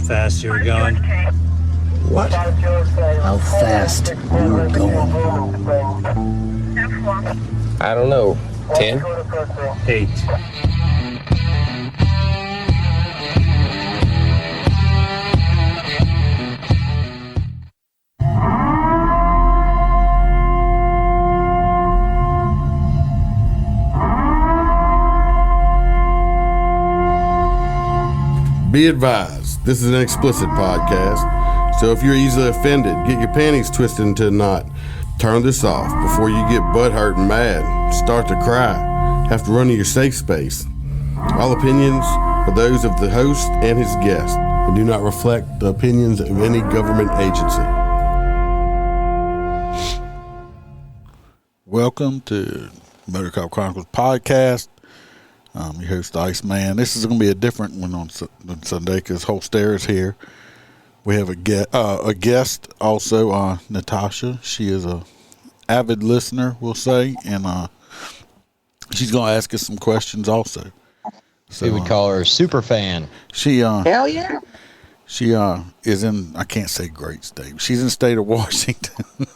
fast you were going? What? How fast you were going? I don't know. 10? 8. Be advised, this is an explicit podcast, so if you're easily offended, get your panties twisted into a knot. Turn this off before you get butthurt and mad, start to cry, have to run to your safe space. All opinions are those of the host and his guest and do not reflect the opinions of any government agency. Welcome to MOTORCOP Chronicles podcast. I'm your host, Iceman. This is going to be a different one on Sunday because Holstera is here. We have a guest also, Natasha. She is a avid listener, we'll say, and she's going to ask us some questions also. So, We would call her a super fan. She Hell yeah. She is in, I can't say great state. She's in the state of Washington.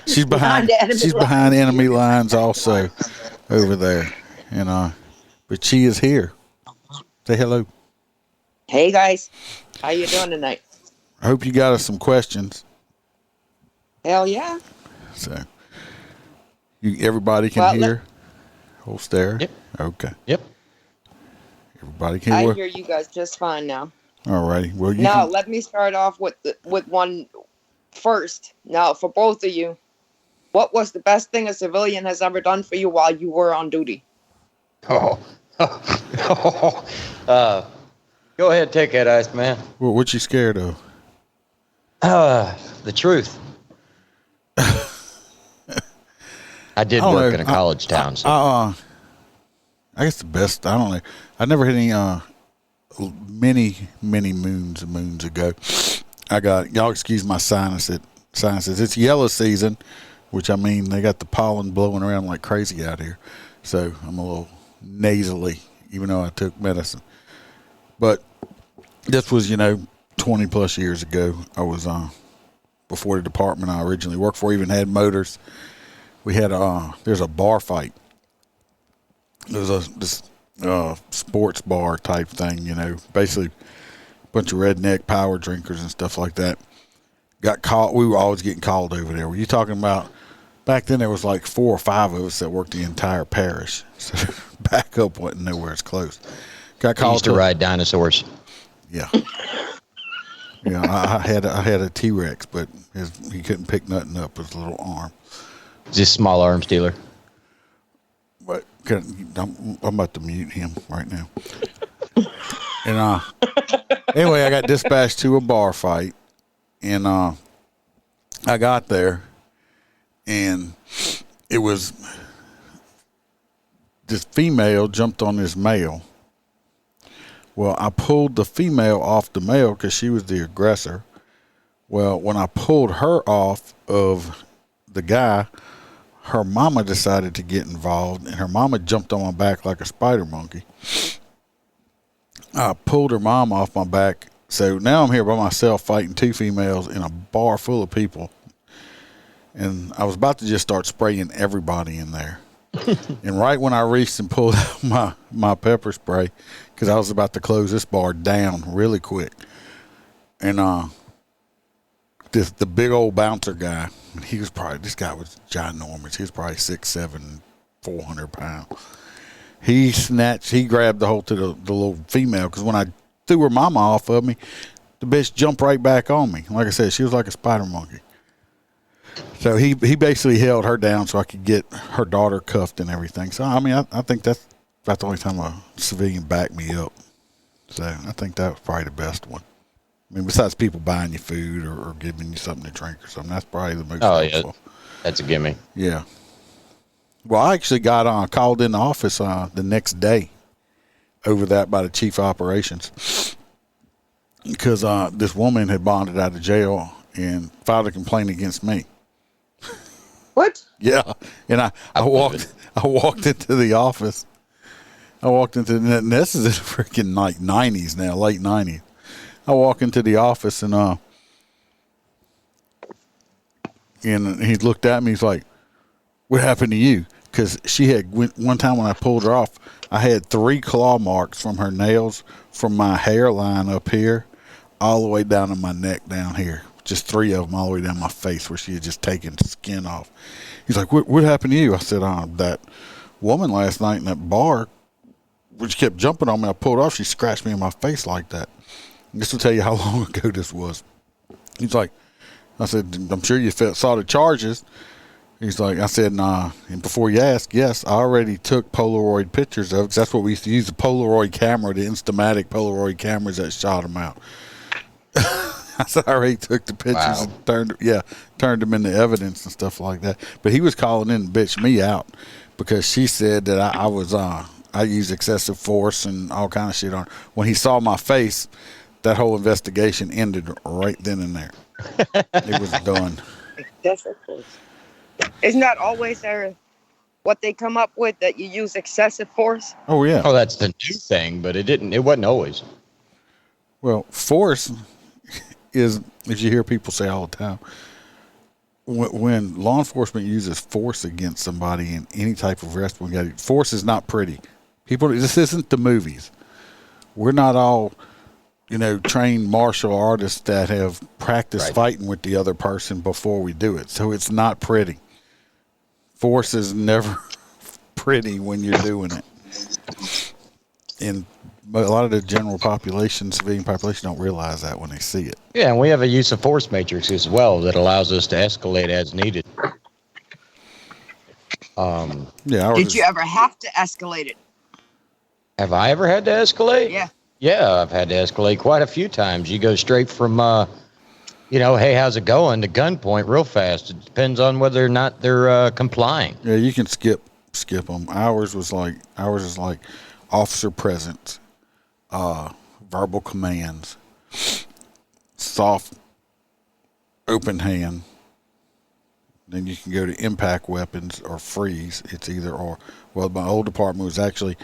she's behind enemy lines also over there, and but she is here. Say hello. Hey guys, how you doing tonight? I hope you got us some questions. Hell yeah. So, everybody can hear. Holstera. Yep. Okay. Yep. Everybody can I hear. hear you guys just fine now. All righty. Well, now let me start off with one first. Now, for both of you, what was the best thing a civilian has ever done for you while you were on duty? Go ahead, take that, Iceman. Well, what you scared of? The truth. I did work in a college town. So. I guess the best. I don't know. I never had any. Many moons ago, I got. Y'all excuse my sinuses. It's yellow season, which I mean they got the pollen blowing around like crazy out here, so I'm a little nasally, even though I took medicine. But this was, 20 plus years ago. I was before the department I originally worked for even had motors. We had there's a bar fight. There's this sports bar type thing, basically a bunch of redneck power drinkers and stuff like that. Got caught. We were always getting called over there. Were you talking about back then? There was like 4 or 5 of us that worked the entire parish. So backup wasn't nowhere as close. Got called. I used to ride dinosaurs. Yeah. Yeah, I had a T-Rex, but he couldn't pick nothing up with his little arm. Just small arms dealer. But I'm about to mute him right now. And anyway, I got dispatched to a bar fight, and I got there, and it was this female jumped on this male. Well, I pulled the female off the male because she was the aggressor. Well, when I pulled her off of the guy, her mama decided to get involved, and her mama jumped on my back like a spider monkey. I pulled her mom off my back, so now I'm here by myself fighting 2 females in a bar full of people. And I was about to just start spraying everybody in there. And right when I reached and pulled out my pepper spray, because I was about to close this bar down really quick, and the big old bouncer guy, this guy was ginormous. He was probably 6'7", 400 pounds. He grabbed the hold to the little female, because when I threw her mama off of me, the bitch jumped right back on me. Like I said, she was like a spider monkey. So he basically held her down so I could get her daughter cuffed and everything. So, I mean, I think that's about the only time a civilian backed me up. So I think that was probably the best one. I mean, besides people buying you food or giving you something to drink or something, that's probably the most helpful. Yeah, that's a gimme. Yeah. Well, I actually got called in the office the next day over that by the chief of operations because this woman had bonded out of jail and filed a complaint against me. What? Yeah, and I walked into the office. And this is in freaking like 90s now, late 90s. I walk into the office and he looked at me. He's like, "What happened to you?" Because she had one time when I pulled her off, I had 3 claw marks from her nails from my hairline up here all the way down to my neck down here. Just 3 of them all the way down my face where she had just taken skin off. He's like, what happened to you? I said, that woman last night in that bar, which kept jumping on me, I pulled off, she scratched me in my face like that. And this will tell you how long ago this was. He's like, I said, I'm sure you saw the charges. He's like, I said, nah. And before you ask, yes, I already took Polaroid pictures of it. That's what we used to use, the Polaroid camera, the Instamatic Polaroid cameras that shot them out. I said, I already took the pictures and turned them into evidence and stuff like that. But he was calling in to bitch me out because she said that I used excessive force and all kind of shit on her. When he saw my face, that whole investigation ended right then and there. It was done. Excessive force. Isn't that always what they come up with, that you use excessive force? Oh, yeah. Oh, that's the new thing, but it wasn't always. Well, force is, as you hear people say all the time, when law enforcement uses force against somebody in any type of arrest, force is not pretty. People, this isn't the movies. We're not all, trained martial artists that have practiced fighting with the other person before we do it. So it's not pretty. Force is never pretty when you're doing it. And a lot of the general population, civilian population, don't realize that when they see it. Yeah, and we have a use of force matrix as well that allows us to escalate as needed. Did you ever have to escalate it? Have I ever had to escalate? Yeah. Yeah, I've had to escalate quite a few times. You go straight from, hey, how's it going, to gunpoint real fast. It depends on whether or not they're complying. Yeah, you can skip them. Ours is like officer presence, verbal commands, soft, open hand. Then you can go to impact weapons or freeze. It's either or. Well, my old department was actually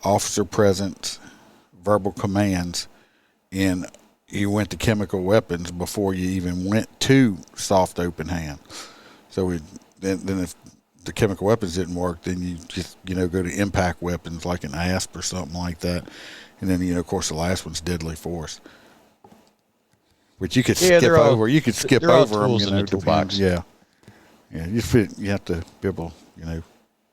officer presence, verbal commands, and you went to chemical weapons before you even went to soft open hand. So then if the chemical weapons didn't work, then you just go to impact weapons like an ASP or something like that, and then of course the last one's deadly force, which you could skip over. You could skip over them. In the toolbox. Yeah. You have to be able.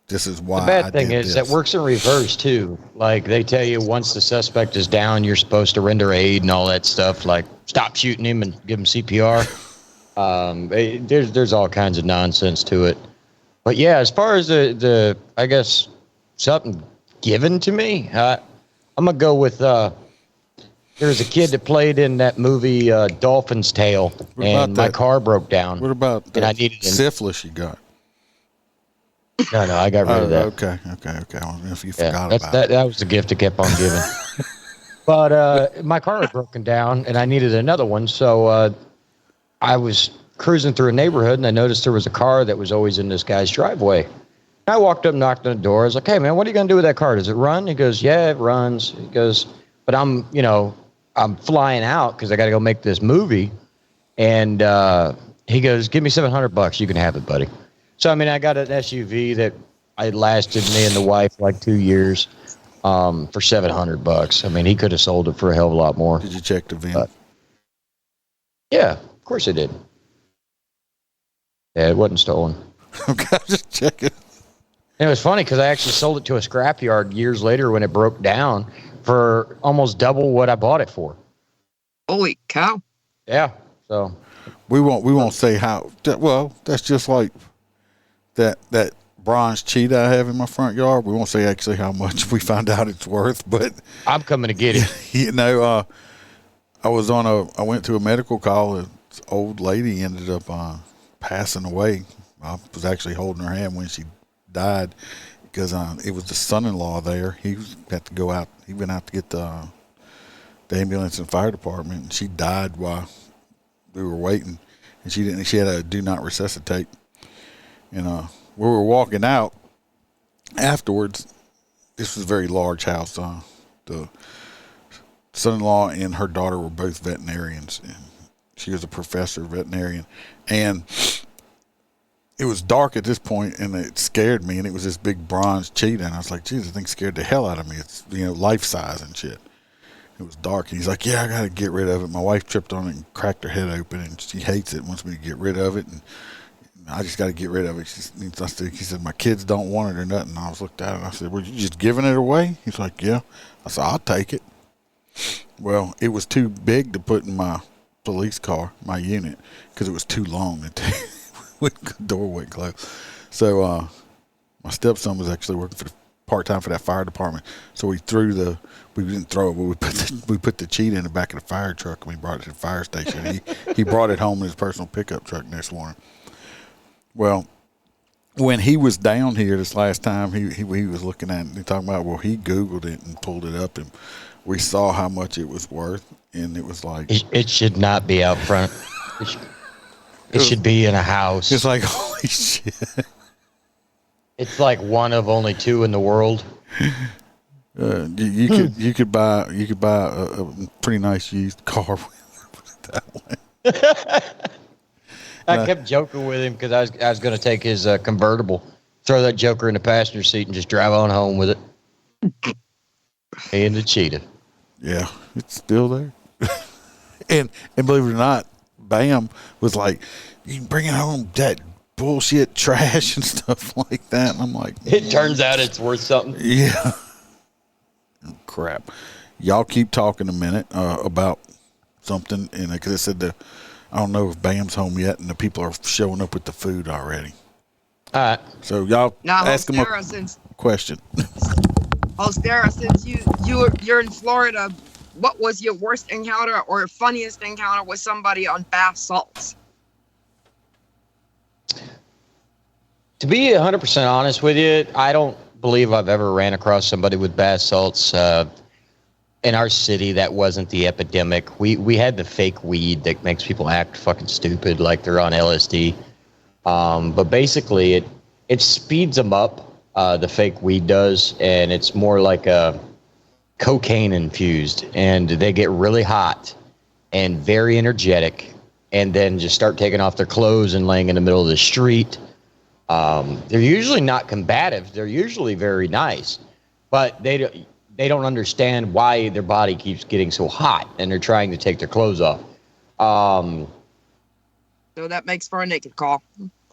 This is why. The bad thing is that works in reverse too. Like they tell you, once the suspect is down, you're supposed to render aid and all that stuff. Like stop shooting him and give him CPR. There's all kinds of nonsense to it. But yeah, as far as the I guess something given to me, I'm gonna go with there was a kid that played in that movie Dolphin's Tale, and my car broke down. What about the I needed syphilis you got? No, I got rid of that. Okay. I don't know if you forgot about it. That was the gift that kept on giving. But my car had broken down, and I needed another one. So I was cruising through a neighborhood, and I noticed there was a car that was always in this guy's driveway. And I walked up, knocked on the door. I was like, "Hey, man, what are you going to do with that car? Does it run?" He goes, "Yeah, it runs." He goes, "But I'm flying out because I got to go make this movie." And he goes, "Give me $700. You can have it, buddy." So, I got an SUV that lasted me and the wife like 2 years for $700. He could have sold it for a hell of a lot more. Did you check the VIN? Yeah, of course I did. Yeah, it wasn't stolen. Okay, I'm just checking. And it was funny because I actually sold it to a scrapyard years later when it broke down for almost double what I bought it for. Holy cow. Yeah, so. We won't say how. Well, that's just like that bronze cheetah I have in my front yard. We won't say actually how much we found out it's worth, but I'm coming to get it. I went to a medical call. This old lady ended up passing away. I was actually holding her hand when she died because it was the son-in-law there. He had to go out. He went out to get the ambulance and fire department, and she died while we were waiting. And she had a do not resuscitate. And we were walking out afterwards. This was a very large house. The son-in-law and her daughter were both veterinarians. And she was a professor veterinarian, and it was dark at this point, and it scared me. And it was this big bronze cheetah, and I was like, "Geez, the thing scared the hell out of me. It's life size and shit." It was dark, and he's like, "Yeah, I got to get rid of it. My wife tripped on it and cracked her head open, and she hates it. Wants me to get rid of it, and I just got to get rid of it." He said, "My kids don't want it or nothing." And I was looked at it, and I said, "Were you just giving it away?" He's like, "Yeah." I said, "I'll take it." Well, it was too big to put in my police car, my unit, because it was too long. The door wouldn't close. So my stepson was actually working for part-time for that fire department. So we didn't throw it, but we put the cheetah in the back of the fire truck, and we brought it to the fire station. He brought it home in his personal pickup truck next morning. Well, when he was down here this last time, he was looking at it and talking about, well, he Googled it and pulled it up, and we saw how much it was worth, and it was like... It should not be out front. It should be in a house. It's like, holy shit. It's like one of only two in the world. You could buy a pretty nice used car with that one. I kept joking with him because I was going to take his convertible, throw that joker in the passenger seat, and just drive on home with it. And the cheetah. Yeah, it's still there. and believe it or not, Bam was like, "You can bring it home, that bullshit trash and stuff like that." And I'm like, it turns out it's worth something. Yeah. Crap. Y'all keep talking a minute about something, and because I said I don't know if Bam's home yet, and the people are showing up with the food already. All right. So y'all Now, ask them a question. Holstera, since you're in Florida, what was your worst encounter or funniest encounter with somebody on bath salts? To be 100% honest with you, I don't believe I've ever ran across somebody with bath salts. In our city, that wasn't the epidemic. We had the fake weed that makes people act fucking stupid, like they're on LSD. But basically, it speeds them up. The fake weed does, and it's more like a cocaine infused, and they get really hot and very energetic, and then just start taking off their clothes and laying in the middle of the street. They're usually not combative. They're usually very nice, but they don't understand why their body keeps getting so hot, and they're trying to take their clothes off. So that makes for a naked call.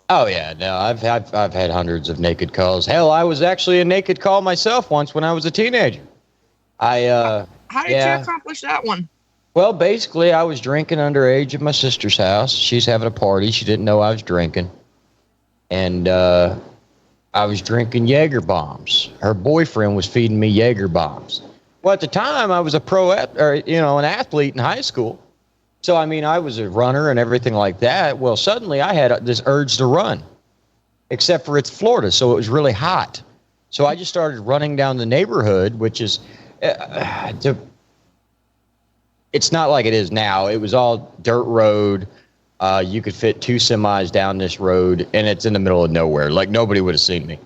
Oh yeah, no, I've had hundreds of naked calls. Hell, I was actually a naked call myself once when I was a teenager. How did you accomplish that one? Well, basically, I was drinking underage at my sister's house. She's having a party. She didn't know I was drinking. And I was drinking Jaeger bombs. Her boyfriend was feeding me Jaeger bombs. Well, at the time, I was an athlete in high school. So, I mean, I was a runner and everything like that. Well, suddenly I had this urge to run, except for it's Florida, so it was really hot. So I just started running down the neighborhood, which is, it's not like it is now. It was all dirt road. You could fit 2 semis down this road, and it's in the middle of nowhere. Like, nobody would have seen me.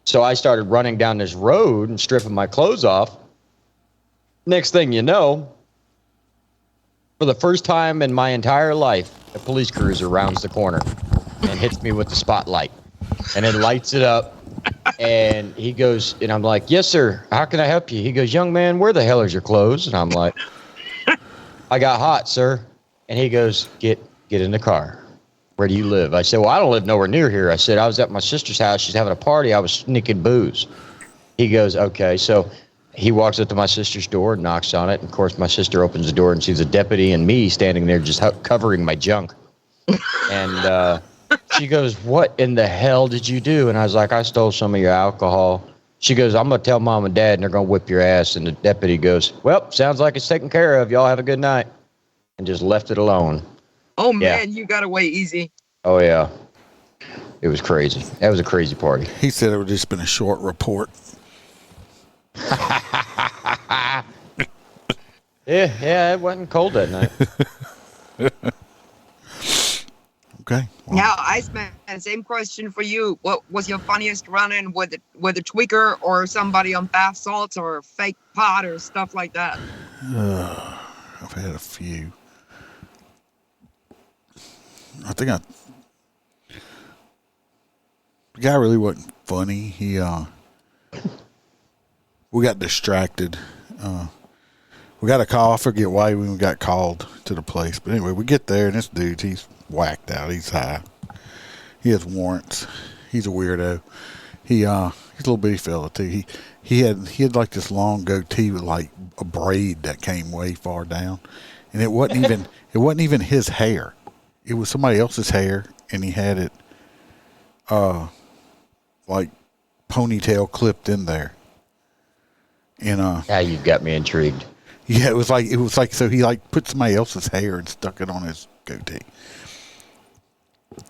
So I started running down this road and stripping my clothes off. Next thing you know, for the first time in my entire life, a police cruiser rounds the corner and hits me with the spotlight, and then lights it up. And he goes, and I'm like, "Yes, sir. How can I help you?" He goes, "Young man, where the hell is your clothes?" And I'm like, "I got hot, sir." And he goes, Get in the car. Where do you live?" I said, "Well, I don't live nowhere near here." I said, "I was at my sister's house. She's having a party. I was sneaking booze." He goes, "Okay." So he walks up to my sister's door and knocks on it. And of course, my sister opens the door and sees a deputy and me standing there just covering my junk. And she goes, "What in the hell did you do?" And I was like, "I stole some of your alcohol." She goes, "I'm going to tell mom and dad and they're going to whip your ass." And the deputy goes, "Well, sounds like it's taken care of. Y'all have a good night." And just left it alone. Oh, man, you got away easy. Oh, yeah. It was crazy. That was a crazy party. He said it would just been a short report. Yeah, it wasn't cold that night. Okay. Well, Now, Iceman, same question for you. What was your funniest run-in with a tweaker or somebody on bath salts or fake pot or stuff like that? I've had a few. I think the guy really wasn't funny. We got distracted. We got a call. I forget why we got called to the place. But anyway, we get there, and this dude, he's whacked out. He's high. He has warrants. He's a weirdo. He's a little bitty fella, too. He had like this long goatee with like a braid that came way far down. And it wasn't even his hair. It was somebody else's hair, and he had it like ponytail clipped in there. And Now you've got me intrigued. yeah, it was like so he like put somebody else's hair and stuck it on his goatee.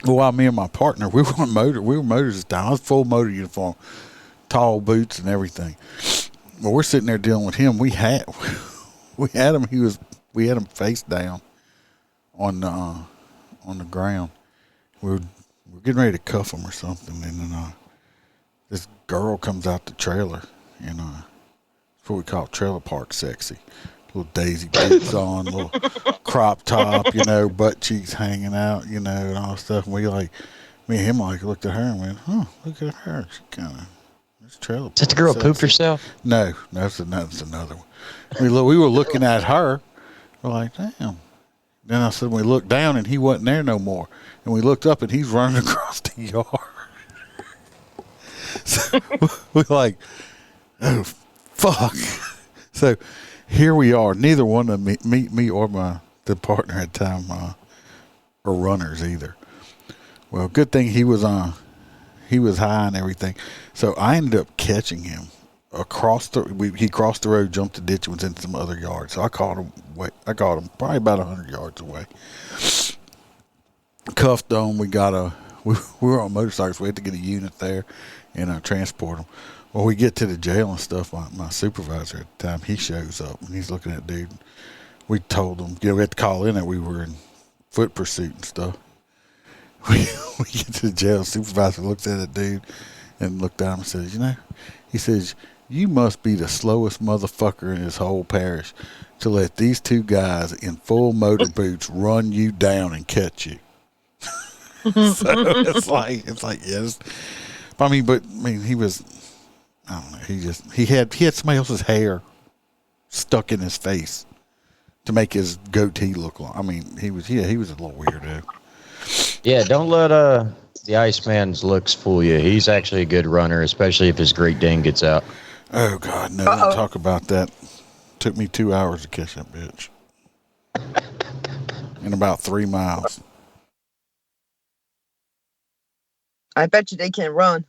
Well, while me and my partner, we were motors this time. I was full motor uniform, tall boots and everything. Well, we're sitting there dealing with him. We had him. We had him face down on the ground. We're getting ready to cuff him or something, and then this girl comes out the trailer, and that's what we call trailer park sexy. Little daisy boots on, little crop top, butt cheeks hanging out, and all that stuff. And we me and him looked at her and went, "Huh, look at her. She kind of this trailer." Is that the girl who pooped herself? No, that's another one. We were looking at her. We're like, damn. Then I said, we looked down and he wasn't there no more. And we looked up and he's running across the yard. So we're like, oh, fuck. So here we are. Neither one of me or the partner at the time are runners either. Well, good thing he was high and everything. So I ended up catching him across he crossed the road, jumped the ditch, and was in some other yard. So I caught him probably about 100 yards away. Cuffed on. We were on motorcycles. We had to get a unit there and transport him. Well, we get to the jail and stuff. My supervisor at the time, he shows up and he's looking at dude. We told him, we had to call in that we were in foot pursuit and stuff. We get to the jail. Supervisor looks at that dude and looked at him and says, he says, "You must be the slowest motherfucker in this whole parish to let these two guys in full motor boots run you down and catch you." So it's like yes. He was, I don't know. He had somebody else's hair stuck in his face to make his goatee look long. He was a little weirdo. Yeah, don't let the Iceman's looks fool you. He's actually a good runner, especially if his Great Dane gets out. Oh God, no! Don't talk about that. Took me 2 hours to catch that bitch. In about 3 miles. I bet you they can run.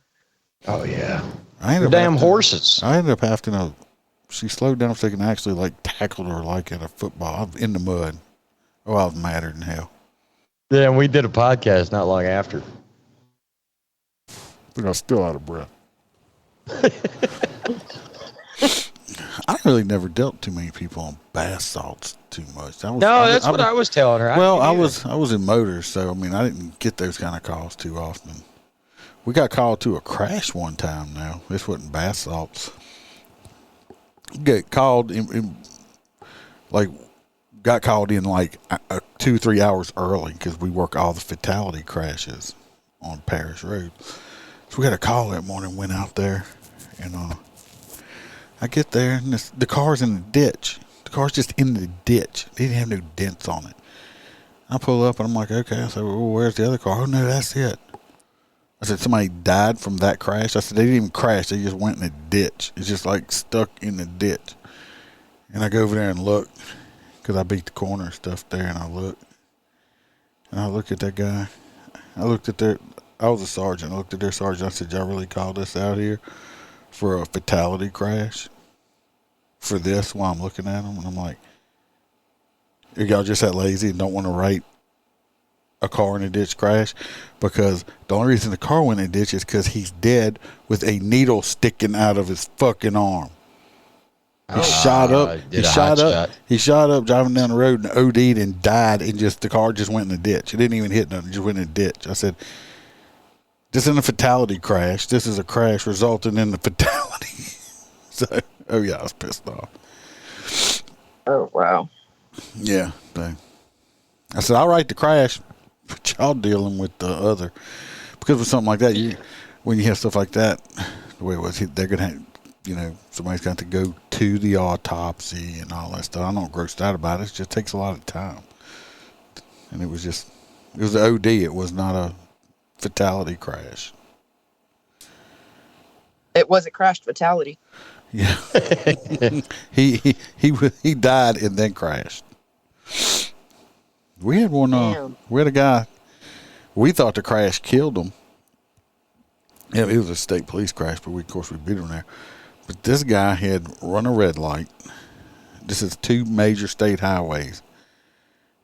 Oh yeah, They're damn horses. I ended up having to. She slowed down so I can actually tackled her like at a football. I was in the mud. Oh, I was madder than hell. Yeah, and we did a podcast not long after. But I was still out of breath. I really never dealt too many people on bath salts too much. That's what I was telling her. I was in motors, so I didn't get those kind of calls too often. We got called to a crash one time. Now this wasn't bath salts. Get called got called in 2-3 hours early because we work all the fatality crashes on Parish Road. So we got a call that morning. Went out there, and I get there and the car's in the ditch. The car's just in the ditch. They didn't have no dents on it. I pull up and I'm like, okay. I said, well, where's the other car? Oh no, that's it. I said, somebody died from that crash. I said, they didn't even crash. They just went in the ditch. It's just stuck in the ditch. And I go over there and look because I beat the corner and stuff there. And I look at that guy. I was a sergeant. I looked at their sergeant. I said, y'all really called us out here for a fatality crash for this while I'm looking at them? And I'm like, y'all just that lazy and don't want to write a car in a ditch crash? Because the only reason the car went in a ditch is because he's dead with a needle sticking out of his fucking arm. He shot up driving down the road and OD'd and died, and the car just went in the ditch. It didn't even hit nothing, it just went in the ditch. I said, this isn't a fatality crash. This is a crash resulting in the fatality. So, I was pissed off. Oh, wow. Yeah. I said, all right to crash, but y'all dealing with the other. Because with something like that, when you have stuff like that, the way it was, they're going to have, somebody's got to go to the autopsy and all that stuff. I'm not grossed out about it. It just takes a lot of time. And it was an OD. It was not a fatality crash. It was a crashed fatality. Yeah. he died and then crashed. We had one, we had a guy, we thought the crash killed him. Yeah, it was a state police crash, but of course we beat him there. But this guy had run a red light. This is 2 major state highways.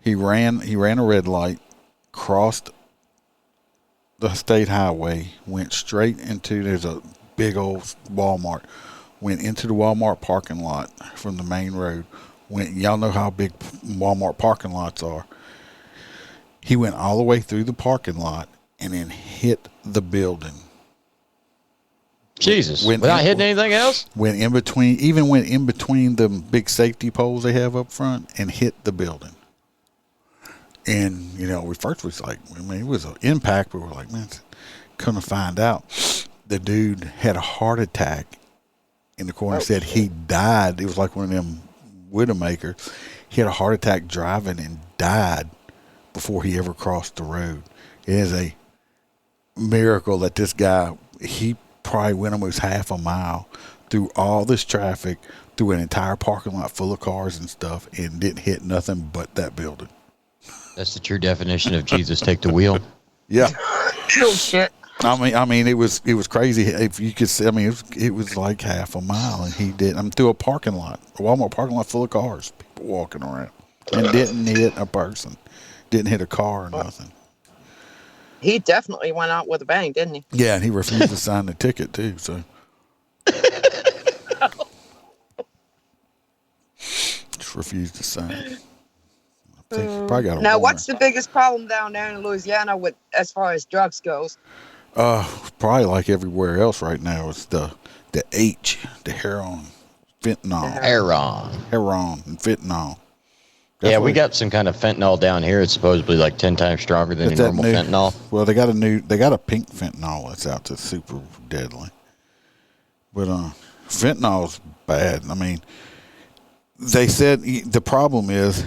He ran a red light, crossed the state highway, went straight into, there's a big old Walmart, went into the Walmart parking lot from the main road. Y'all know how big Walmart parking lots are. He went all the way through the parking lot and then hit the building. Jesus, without hitting anything else? Went in between the big safety poles they have up front and hit the building. And, we first was like, it was an impact, but we're like, man, couldn't find out. The dude had a heart attack in the corner. Said he died. It was like one of them Widowmakers. He had a heart attack driving and died before he ever crossed the road. It is a miracle that this guy, he probably went almost half a mile through all this traffic, through an entire parking lot full of cars and stuff, and didn't hit nothing but that building. That's the true definition of Jesus take the wheel. Yeah. Oh, shit. I mean, it was crazy. If you could see, it was like half a mile, and he did. Through a parking lot, a Walmart parking lot full of cars, people walking around, and didn't hit a person, didn't hit a car or nothing. He definitely went out with a bang, didn't he? Yeah, and he refused to sign the ticket too. So, just refused to sign. Probably got a now, warrant. what's the biggest problem down there in Louisiana with as far as drugs goes? Probably like everywhere else right now. It's the heroin, fentanyl, heroin, and fentanyl. Yeah, we got some kind of fentanyl down here. It's supposedly like 10 times stronger than your normal fentanyl. Well, they got a pink fentanyl that's out that's super deadly. But fentanyl's bad. I mean, they said the problem is,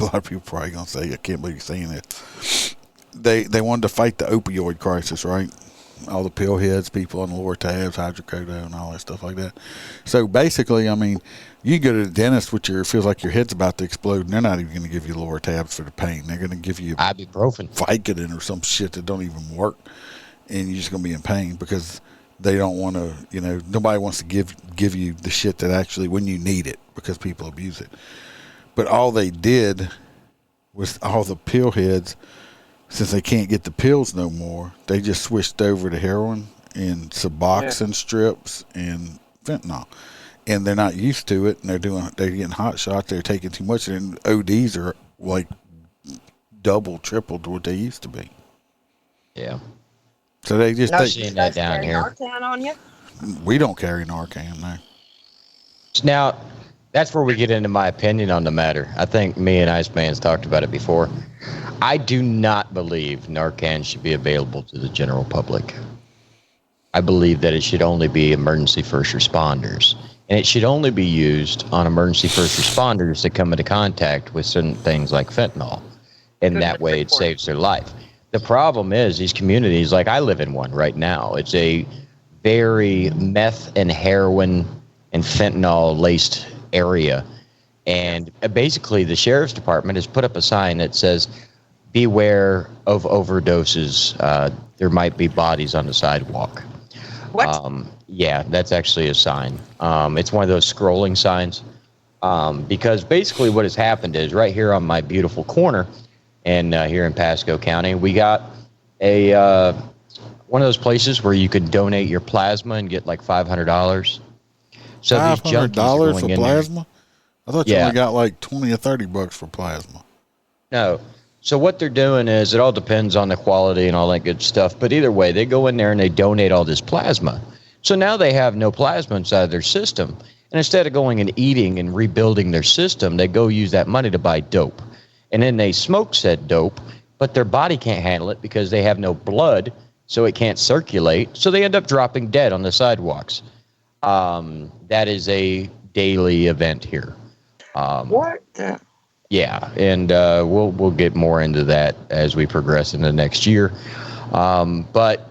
a lot of people probably gonna say, I can't believe you're saying this. They wanted to fight the opioid crisis, right? All the pill heads, people on the lower tabs, hydrocodone, all that stuff like that. So basically, I mean, you go to the dentist with feels like your head's about to explode, and they're not even going to give you lower tabs for the pain. They're going to give you ibuprofen, Vicodin, or some shit that don't even work, and you're just going to be in pain because they don't want to. Nobody wants to give you the shit that actually when you need it because people abuse it. But all they did was all the pill heads. Since they can't get the pills no more, they just switched over to heroin and Suboxone strips and fentanyl, and they're not used to it. And they're getting hot shots. They're taking too much, and ODs are like double, triple to what they used to be. Yeah. So they just seeing that down here. Narcan on you? We don't carry Narcan now. Now, that's where we get into my opinion on the matter. I think me and Iceman's talked about it before. I do not believe Narcan should be available to the general public. I believe that it should only be emergency first responders. And it should only be used on emergency first responders that come into contact with certain things like fentanyl. And that way it saves their life. The problem is these communities, like I live in one right now, it's a very meth and heroin and fentanyl laced area. And basically the sheriff's department has put up a sign that says, beware of overdoses. There might be bodies on the sidewalk. What? Yeah, that's actually a sign. It's one of those scrolling signs. Because basically what has happened is right here on my beautiful corner and here in Pasco County, we got a one of those places where you could donate your plasma and get like $500. So these junkies are going for in plasma? there. I thought you only got like $20 or $30 for plasma. No. So what they're doing is it all depends on the quality and all that good stuff. But either way, they go in there and they donate all this plasma. So now they have no plasma inside their system. And instead of going and eating and rebuilding their system, they go use that money to buy dope. And then they smoke said dope, but their body can't handle it because they have no blood, so it can't circulate. So they end up dropping dead on the sidewalks. That is a daily event here. What? Yeah, and we'll get more into that as we progress into next year. But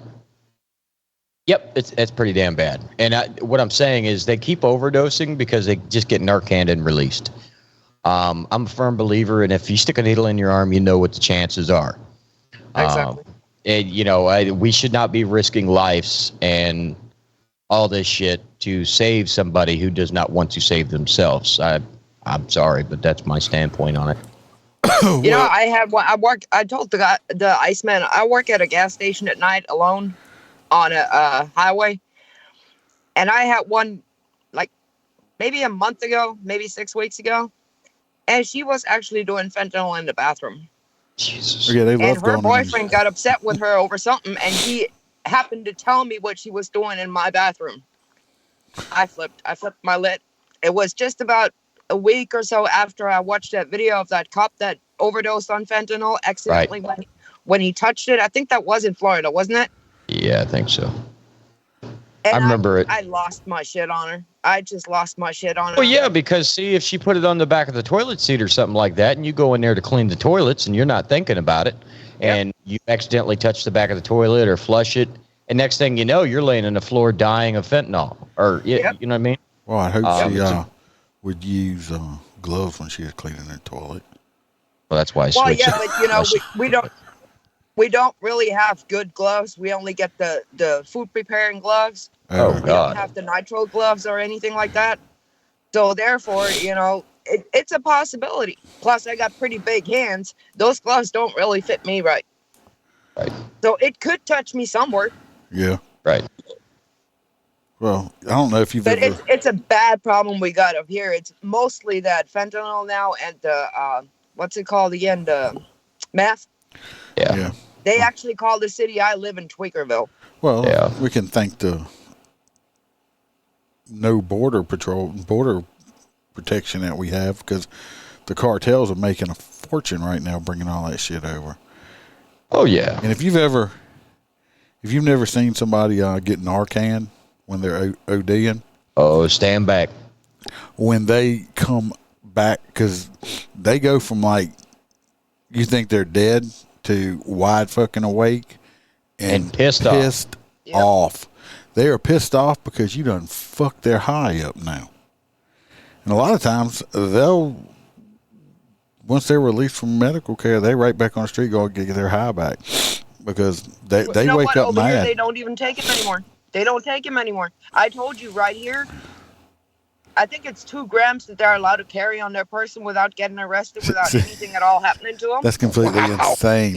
yep, it's pretty damn bad. And what I'm saying is they keep overdosing because they just get Narcan and released. I'm a firm believer, and if you stick a needle in your arm, you know what the chances are. Exactly. And we should not be risking lives and all this shit to save somebody who does not want to save themselves. I'm sorry, but that's my standpoint on it. I told the Iceman, I work at a gas station at night alone on a highway. And I had one like maybe a month ago, maybe 6 weeks ago. And she was actually doing fentanyl in the bathroom. Jesus. Yeah, they love And her going boyfriend got upset with her over something, and he happened to tell me what she was doing in my bathroom. I flipped my lid. It was just about a week or so after I watched that video of that cop that overdosed on fentanyl accidentally when he touched it. I think that was in Florida, wasn't it? Yeah, I think so. And I remember it. I lost my shit on her. I just lost my shit on her. Well, yeah, because see, if she put it on the back of the toilet seat or something like that, and you go in there to clean the toilets and you're not thinking about it, and you accidentally touch the back of the toilet or flush it, and next thing you know, you're laying on the floor dying of fentanyl. Or, you know what I mean? Well, I hope she would use gloves when she was cleaning her toilet. Well, that's why I Well, switched. yeah, but we don't really have good gloves. We only get the food preparing gloves. Oh, We God. don't have the nitro gloves or anything like that. So therefore, it's a possibility. Plus, I got pretty big hands. Those gloves don't really fit me right. Right. So it could touch me somewhere. Yeah. Right. Well, I don't know if you've But ever... it's a bad problem we got up here. It's mostly that fentanyl now and the, what's it called again? The meth. Yeah. They actually call the city I live in Tweakerville. Well, we can thank the no border protection that we have, because the cartels are making a fortune right now bringing all that shit over. Oh, yeah. And if you've never seen somebody get Narcan when they're ODing, Stand back. when they come back, because they go from like you think they're dead to wide fucking awake and pissed off. They are pissed off because you done fucked their high up now. And a lot of times once they're released from medical care, they right back on the street go get their high back, because they wake up Over mad. here, they don't even take him anymore. They don't take him anymore. I told you right here. I think it's 2 grams that they're allowed to carry on their person without getting arrested, without anything at all happening to them. That's completely insane.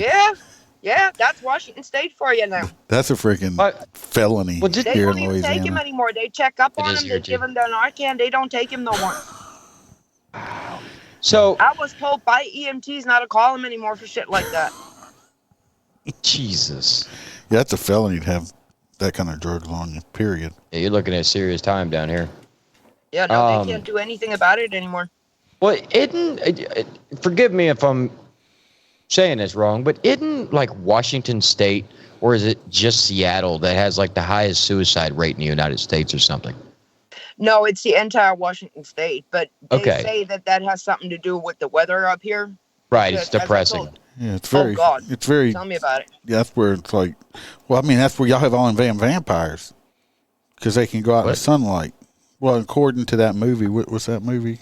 Yeah, that's Washington State for you now. That's a freaking felony They here don't in even take him Louisiana. anymore. They check up It on is him. here, They give too. him the Narcan. They don't take him no more. So, I was told by EMTs not to call him anymore for shit like that. Jesus. Yeah, that's a felony to have that kind of drugs on you, period. Yeah, you're looking at serious time down here. Yeah, no, they can't do anything about it anymore. Well, forgive me if I'm saying this wrong, but isn't like Washington State, or is it just Seattle, that has like the highest suicide rate in the United States or something? No, it's the entire Washington State, but they say that has something to do with the weather up here. Right, it's depressing. Yeah, it's very. Oh God, it's very. Tell me about it. Yeah, that's where it's like. Well, I mean, that's where y'all have all them vampires, because they can go out in the sunlight. Well, according to that movie, what's that movie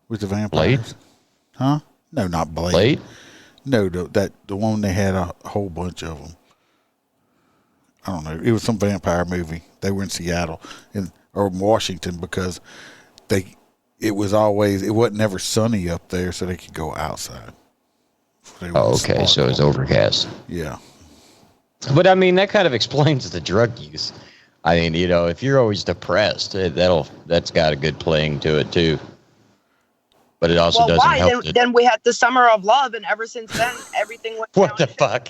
with the vampires? Blade? Huh? No, not Blade. Blade? No, the one they had a whole bunch of them. I don't know. It was some vampire movie. They were in Seattle or Washington, because it wasn't never sunny up there, so they could go outside. Okay, so it's overcast. Yeah. But I mean, that kind of explains the drug use. I mean, if you're always depressed, that's got a good playing to it too. But it also doesn't help. Then we had the Summer of Love, and ever since then, everything went What the down. fuck?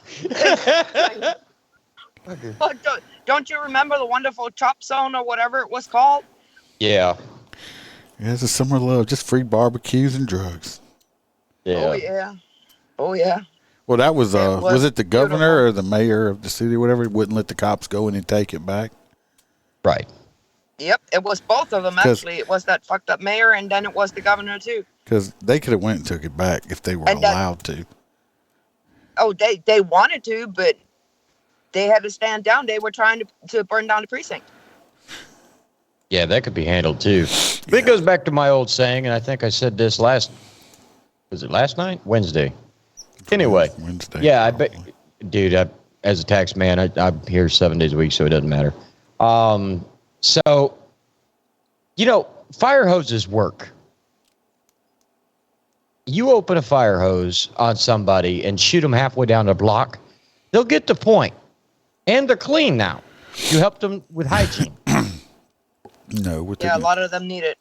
Don't you remember the wonderful Chop Zone or whatever it was called? Yeah. Yeah, it's a summer love, just free barbecues and drugs. Yeah. Oh yeah. Oh yeah. Well, that was was it the governor beautiful. or the mayor of the city, or whatever, wouldn't let the cops go in and take it back? Right. Yep, it was both of them 'Cause- actually. It was that fucked up mayor, and then it was the governor too. Because they could have went and took it back if they were And that- allowed to. Oh, they wanted to, but they had to stand down. They were trying to burn down the precinct. Yeah, that could be handled too. But it goes back to my old saying, and I think I said this was it last night? Wednesday. Anyway. Wednesday. Yeah, I bet, dude, as a tax man, I'm here 7 days a week, so it doesn't matter. So, fire hoses work. You open a fire hose on somebody and shoot them halfway down the block, they'll get the point. And they're clean now. You helped them with hygiene. No, what Yeah, a lot of them need it.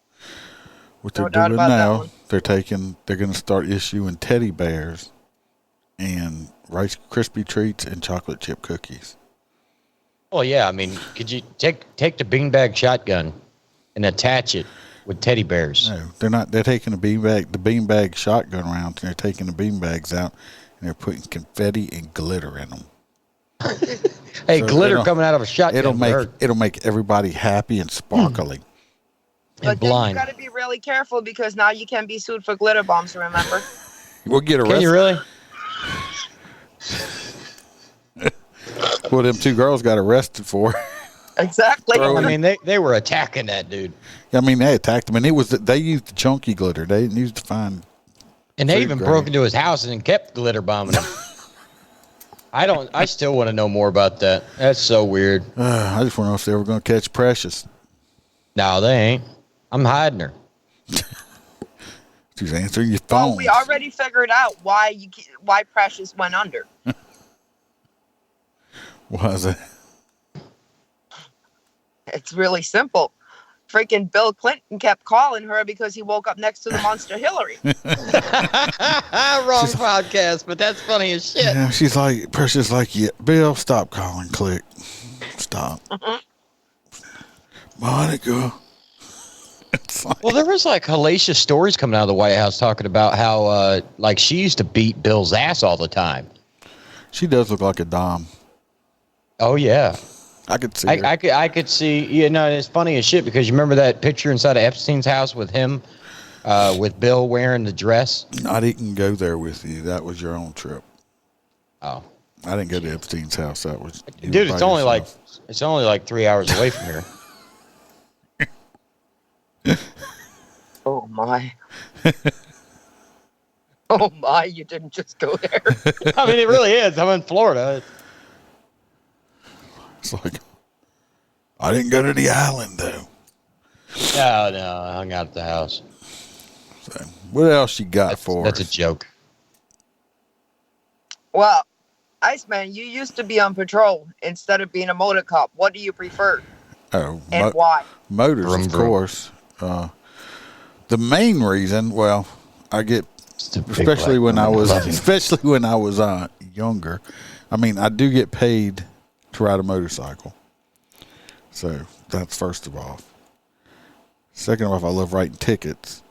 what no they're doubt doing about that now, one. they're going to start issuing teddy bears and Rice Krispie treats and chocolate chip cookies. Well, yeah, I mean, could you take the beanbag shotgun and attach it with teddy bears? No, they're not. They're taking the beanbag shotgun rounds, and they're taking the beanbags out, and they're putting confetti and glitter in them. Hey, So glitter it'll- coming out of a shotgun. It'll make everybody happy and sparkly. But then blind. you got to be really careful because now you can be sued for glitter bombs. Remember? We'll get arrested. Can you really? Well, them two girls got arrested for. Exactly. Bro, I mean, they were attacking that dude. I mean, they attacked him, and they used the chunky glitter. They didn't use the fine. And they Food even grade. broke into his house and kept glitter bombing him. I still want to know more about that. That's so weird. I just want to know if they were going to catch Precious. No, they ain't. I'm hiding her. She's answering your Well, phone. we already figured out why Precious went under. Was it? It's really simple. Freaking Bill Clinton kept calling her because he woke up next to the monster Hillary. Wrong podcast, but that's funny as shit. Yeah, she's like, Precious, like, yeah, Bill, stop calling. Click. Stop. Monica. It's like, Well, there was like hellacious stories coming out of the White House talking about how like she used to beat Bill's ass all the time. she does look like a dom. Oh yeah. I could see her. I could see, it's funny as shit because you remember that picture inside of Epstein's house with him, with Bill wearing the dress? I didn't go there with you. That was your own trip. Oh. I didn't go to Epstein's house. That was you Dude, were it's by only yourself. like 3 hours away from here. Oh my. Oh my, you didn't just go there. I mean, it really is. I'm in Florida. It's like, I didn't go to the island, though. No, I hung out at the house. So, what else you got for That's us? a joke. Well, Iceman, you used to be on patrol instead of being a motor cop. What do you prefer Oh, and why? motors, Vroom, of vroom. course. The main reason, well, I get, It's a big especially black when I woman. was, Love you. especially when I was younger. I mean, I do get paid to ride a motorcycle. So that's first of all. Second of all, I love writing tickets,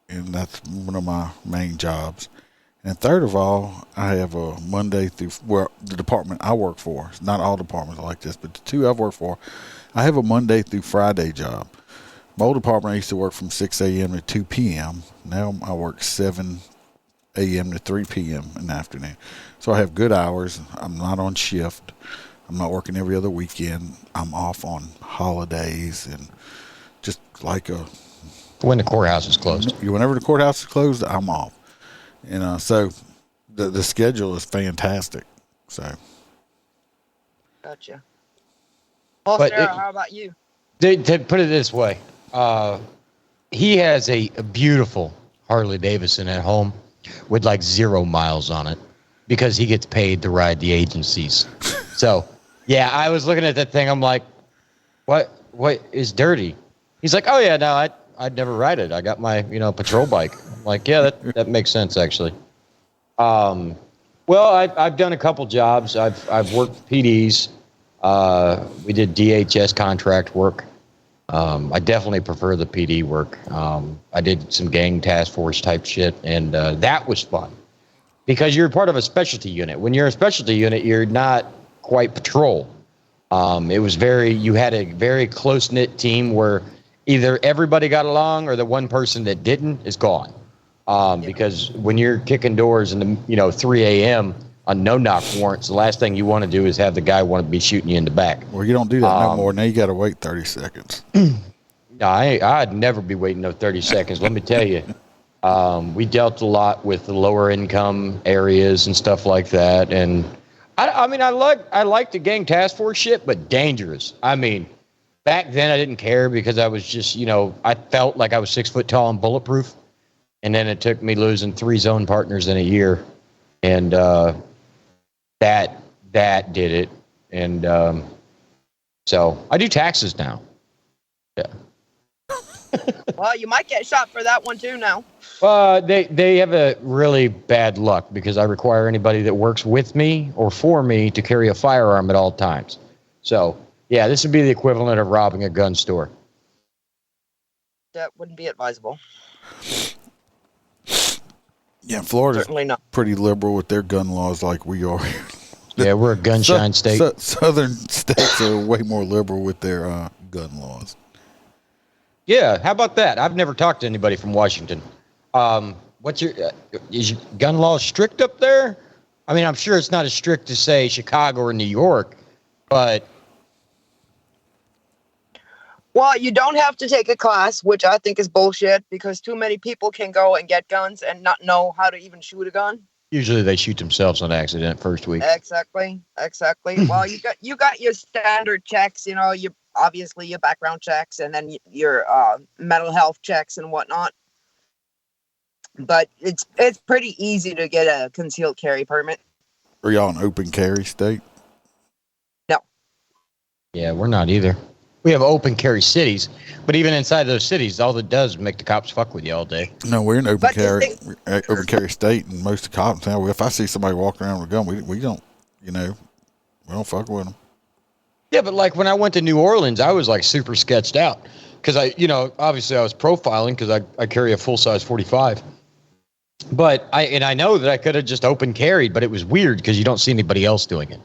and that's one of my main jobs. And third of all, I have a Monday through, well, the department I work for, not all departments are like this, but the two I've worked for, I have a Monday through Friday job. My old department, I used to work from 6 a.m. to 2 p.m. Now I work 7 a.m. to 3 p.m. in the afternoon. So I have good hours. I'm not on shift. I'm not working every other weekend. I'm off on holidays and just like When the courthouse is closed. whenever the courthouse is closed, I'm off. And so the schedule is fantastic. So Gotcha. But Holstera, it- how about you? To put it this way, he has a beautiful Harley Davidson at home with like 0 miles on it because he gets paid to ride the agencies. So, yeah, I was looking at that thing. I'm like, what is dirty? He's like, oh, yeah, no, I'd never ride it. I got my, patrol bike. I'm like, yeah, that makes sense, actually. Well, I've done a couple jobs. I've worked PDs. We did DHS contract work. I definitely prefer the PD work. I did some gang task force type shit, and that was fun because you're part of a specialty unit. When you're a specialty unit, you're not quite patrol. You had a very close knit team where either everybody got along or the one person that didn't is gone. Because when you're kicking doors in the 3 a.m. on no knock warrants, the last thing you want to do is have the guy want to be shooting you in the back. Well, you don't do that no more. Now you got to wait 30 seconds. No, I'd never be waiting no 30 seconds. Let me tell you, we dealt a lot with the lower income areas and stuff like that. And I like the gang task force shit, but dangerous. I mean, back then I didn't care because I was just, I felt like I was 6 foot tall and bulletproof. And then it took me losing 3 zone partners in a year. And that did it. And so I do taxes now. Yeah. Well, you might get shot for that one too now. They have a really bad luck because I require anybody that works with me or for me to carry a firearm at all times. So, yeah, this would be the equivalent of robbing a gun store. That wouldn't be advisable. Yeah, Florida's Certainly not. pretty liberal with their gun laws like we are. Yeah, we're a gunshine state. Southern states are way more liberal with their gun laws. Yeah, how about that? I've never talked to anybody from Washington. Is your gun law strict up there? I mean, I'm sure it's not as strict as, say, Chicago or New York, but... Well, you don't have to take a class, which I think is bullshit, because too many people can go and get guns and not know how to even shoot a gun. Usually they shoot themselves on accident first week. Exactly. Well, you got your standard checks, obviously your background checks, and then your mental health checks and whatnot. But it's pretty easy to get a concealed carry permit. Are y'all an open carry state? No. Yeah, we're not either. We have open carry cities, but even inside those cities, all it does is make the cops fuck with you all day. No, we're an open carry state, and most of the cops now. If I see somebody walking around with a gun, we don't, we don't fuck with them. Yeah, but like when I went to New Orleans, I was like super sketched out because obviously I was profiling because I carry a full size 45. But I know that I could have just open carried, but it was weird because you don't see anybody else doing it.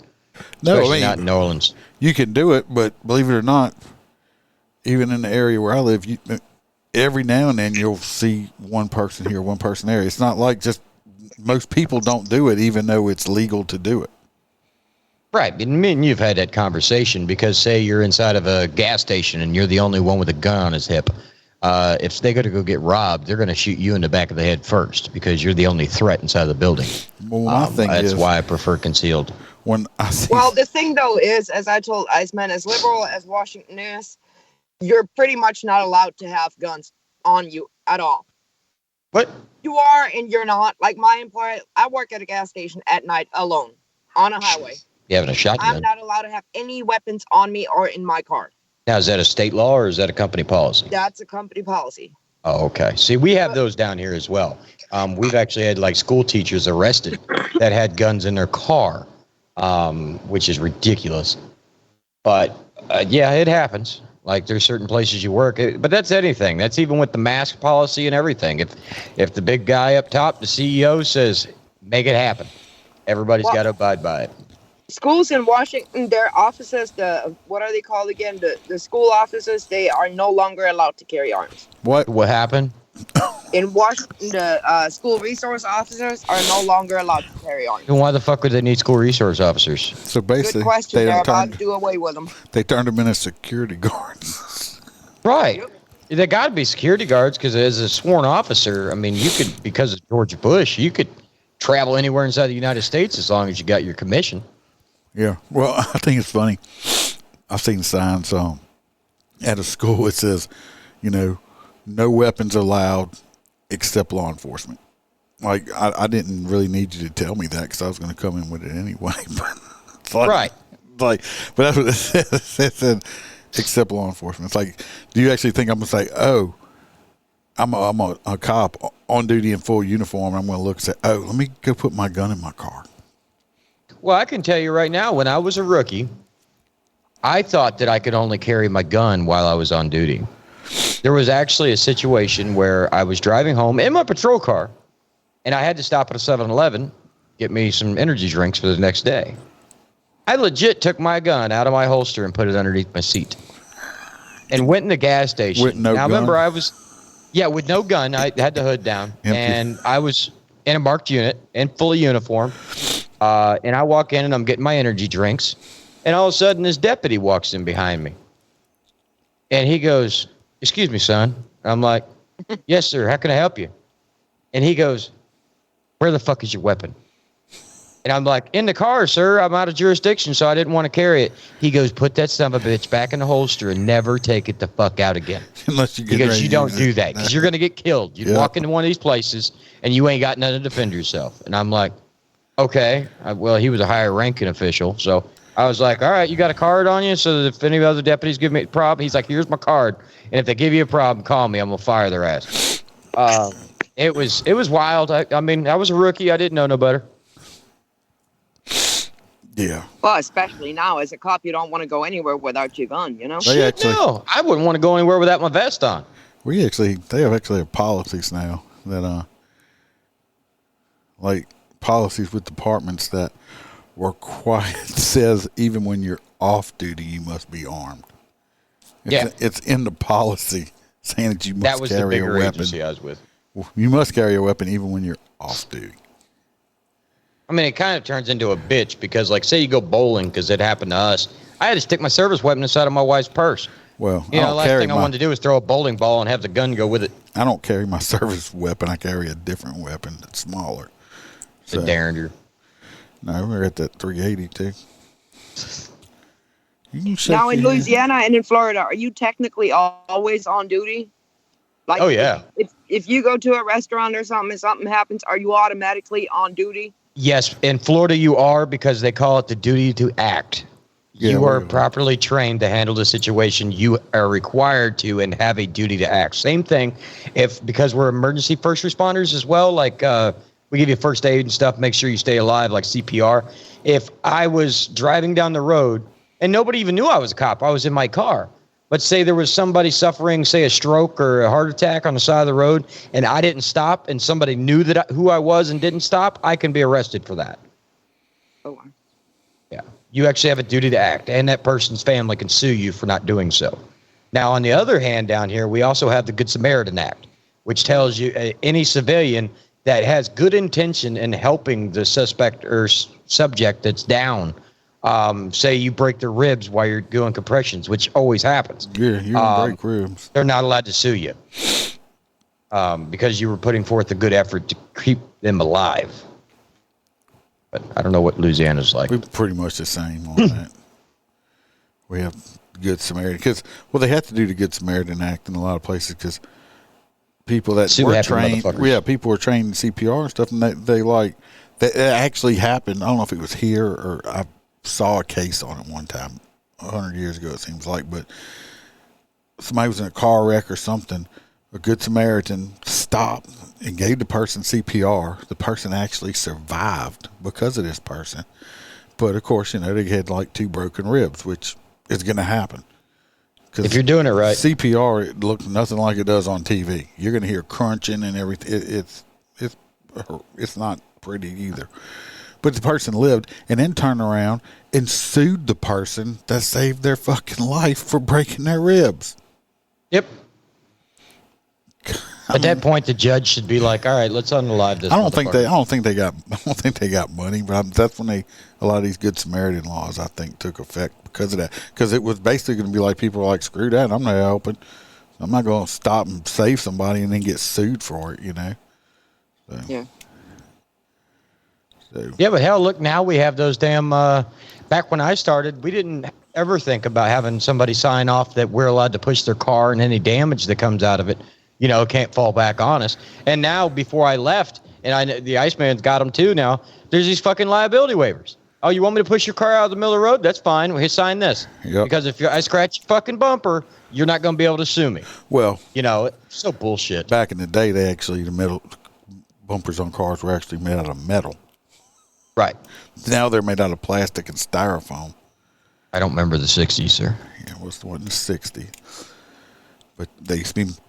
Especially not in New Orleans. You can do it, but believe it or not, even in the area where I live, every now and then you'll see one person here, one person there. It's not like just most people don't do it, even though it's legal to do it. Right. Me and you've had that conversation because, say, you're inside of a gas station and you're the only one with a gun on his hip. If they go to go get robbed, they're going to shoot you in the back of the head first because you're the only threat inside the building. Well, that's why I prefer concealed. The thing, though, is, as I told Iceman, as liberal as Washington is, you're pretty much not allowed to have guns on you at all. What? You are and you're not. Like my employer, I work at a gas station at night alone on a highway. You having a shotgun? I'm not allowed to have any weapons on me or in my car. Now, is that a state law or is that a company policy? That's a company policy. Oh, okay. See, we have those down here as well. We've actually had like school teachers arrested that had guns in their car, which is ridiculous. But yeah, it happens. Like there's certain places you work, but that's anything. That's even with the mask policy and everything. If the big guy up top, the CEO, says make it happen, everybody's got to abide by it. Schools in Washington, their offices, what are they called again? The school offices, they are no longer allowed to carry arms. What happened? In Washington, the school resource officers are no longer allowed to carry arms. And why the fuck would they need school resource officers? So basically, good question. They're about to do away with them. They turned them into security guards. Right. Yep. They got to be security guards because as a sworn officer, I mean, you could, because of George Bush, you could travel anywhere inside the United States as long as you got your commission. Yeah. Well, I think it's funny. I've seen signs at a school. It says, no weapons allowed except law enforcement. Like, I didn't really need you to tell me that because I was going to come in with it anyway. But it's like, right. But that's what it said. It said, except law enforcement. It's like, do you actually think I'm going to say, oh, I'm a cop on duty in full uniform. I'm going to look and say, oh, let me go put my gun in my car. Well, I can tell you right now, when I was a rookie, I thought that I could only carry my gun while I was on duty. There was actually a situation where I was driving home in my patrol car, and I had to stop at a 7-Eleven, get me some energy drinks for the next day. I legit took my gun out of my holster and put it underneath my seat and went in the gas station. With no gun? Remember, with no gun. I had the hood down, Empty. and I was in a marked unit and fully uniform. And I walk in, and I'm getting my energy drinks, and all of a sudden, this deputy walks in behind me, and he goes, "Excuse me, son." I'm like, "Yes, sir. How can I help you?" And he goes, "Where the fuck is your weapon?" And I'm like, "In the car, sir. I'm out of jurisdiction, so I didn't want to carry it." He goes, "Put that son of a bitch back in the holster and never take it the fuck out again." Unless you get Because ready you to don't use do it. that, because you're going to get killed. You Yeah. walk into one of these places, and you ain't got nothing to defend yourself. And I'm like, okay. Well, he was a higher ranking official, so I was like, all right, you got a card on you, so that if any other deputies give me a problem, he's like, here's my card, and if they give you a problem, call me. I'm going to fire their ass. It was wild. I mean, I was a rookie. I didn't know no better. Yeah. Well, especially now as a cop, you don't want to go anywhere without your gun, you know? They Shit, actually- no. I wouldn't want to go anywhere without my vest on. They have actually policies now that, like policies with departments that require, says even when you're off duty, you must be armed. It's in the policy saying that you must That was the carry a bigger weapon. agency I was with. You must carry a weapon even when you're off duty. I mean, it kind of turns into a bitch because, like, say you go bowling, because it happened to us. I had to stick my service weapon inside of my wife's purse. Well, You know, the last thing I wanted to do was throw a bowling ball and have the gun go with it. I don't carry my service weapon. I carry a different weapon that's smaller. The Derringer. No, we're at that 380 too. You can shake Now in your- Louisiana and in Florida, are you technically always on duty? Like, Oh, yeah. If you go to a restaurant or something and something happens, are you automatically on duty? Yes, in Florida you are, because they call it the duty to act. Yeah, You are we- properly trained to handle the situation. You are required to and have a duty to act. Same thing because we're emergency first responders as well, like we give you first aid and stuff, make sure you stay alive, like CPR. If I was driving down the road and nobody even knew I was a cop, I was in my car. Let's say there was somebody suffering, say, a stroke or a heart attack on the side of the road, and I didn't stop, and somebody knew who I was and didn't stop, I can be arrested for that. Oh, Yeah. You actually have a duty to act, and that person's family can sue you for not doing so. Now, on the other hand, down here, we also have the Good Samaritan Act, which tells you any civilian that has good intention in helping the suspect or subject that's down, say you break their ribs while you're doing compressions, which always happens. Yeah, you can break ribs. They're not allowed to sue you because you were putting forth a good effort to keep them alive. But I don't know what Louisiana's like. We're pretty much the same on that. We have Good Samaritan they have to do the Good Samaritan Act in a lot of places because people that Sue were happy trained, motherfuckers. people were trained in CPR and stuff, and that actually happened. I don't know if it was here or I saw a case on it one time, 100 years ago it seems like, but somebody was in a car wreck or something. A Good Samaritan stopped and gave the person CPR. The person actually survived because of this person. But of course, they had like 2 broken ribs, which is going to happen. If you're doing it right. CPR, it looks nothing like it does on TV. You're going to hear crunching and everything. It's not pretty either. But the person lived and then turned around and sued the person that saved their fucking life for breaking their ribs. Yep. At that point, the judge should be like, "All right, let's unalive this." I don't think they got money, but that's when a lot of these Good Samaritan laws I think took effect because of that. Because it was basically going to be like people were like, "Screw that! I'm not helping. I'm not going to stop and save somebody and then get sued for it." So, yeah. Yeah, but hell, look, now we have those damn. Back when I started, we didn't ever think about having somebody sign off that we're allowed to push their car and any damage that comes out of it, can't fall back on us. And now, before I left, and the Iceman's got them too now, there's these fucking liability waivers. Oh, you want me to push your car out of the middle of the road? That's fine. Well, sign this. Yep. Because if I scratch your fucking bumper, you're not going to be able to sue me. Well, It's so bullshit. back in the day, the metal bumpers on cars were actually made out of metal. Right. Now they're made out of plastic and styrofoam. I don't remember the 60s, sir. Yeah, it was the one in the 60s. But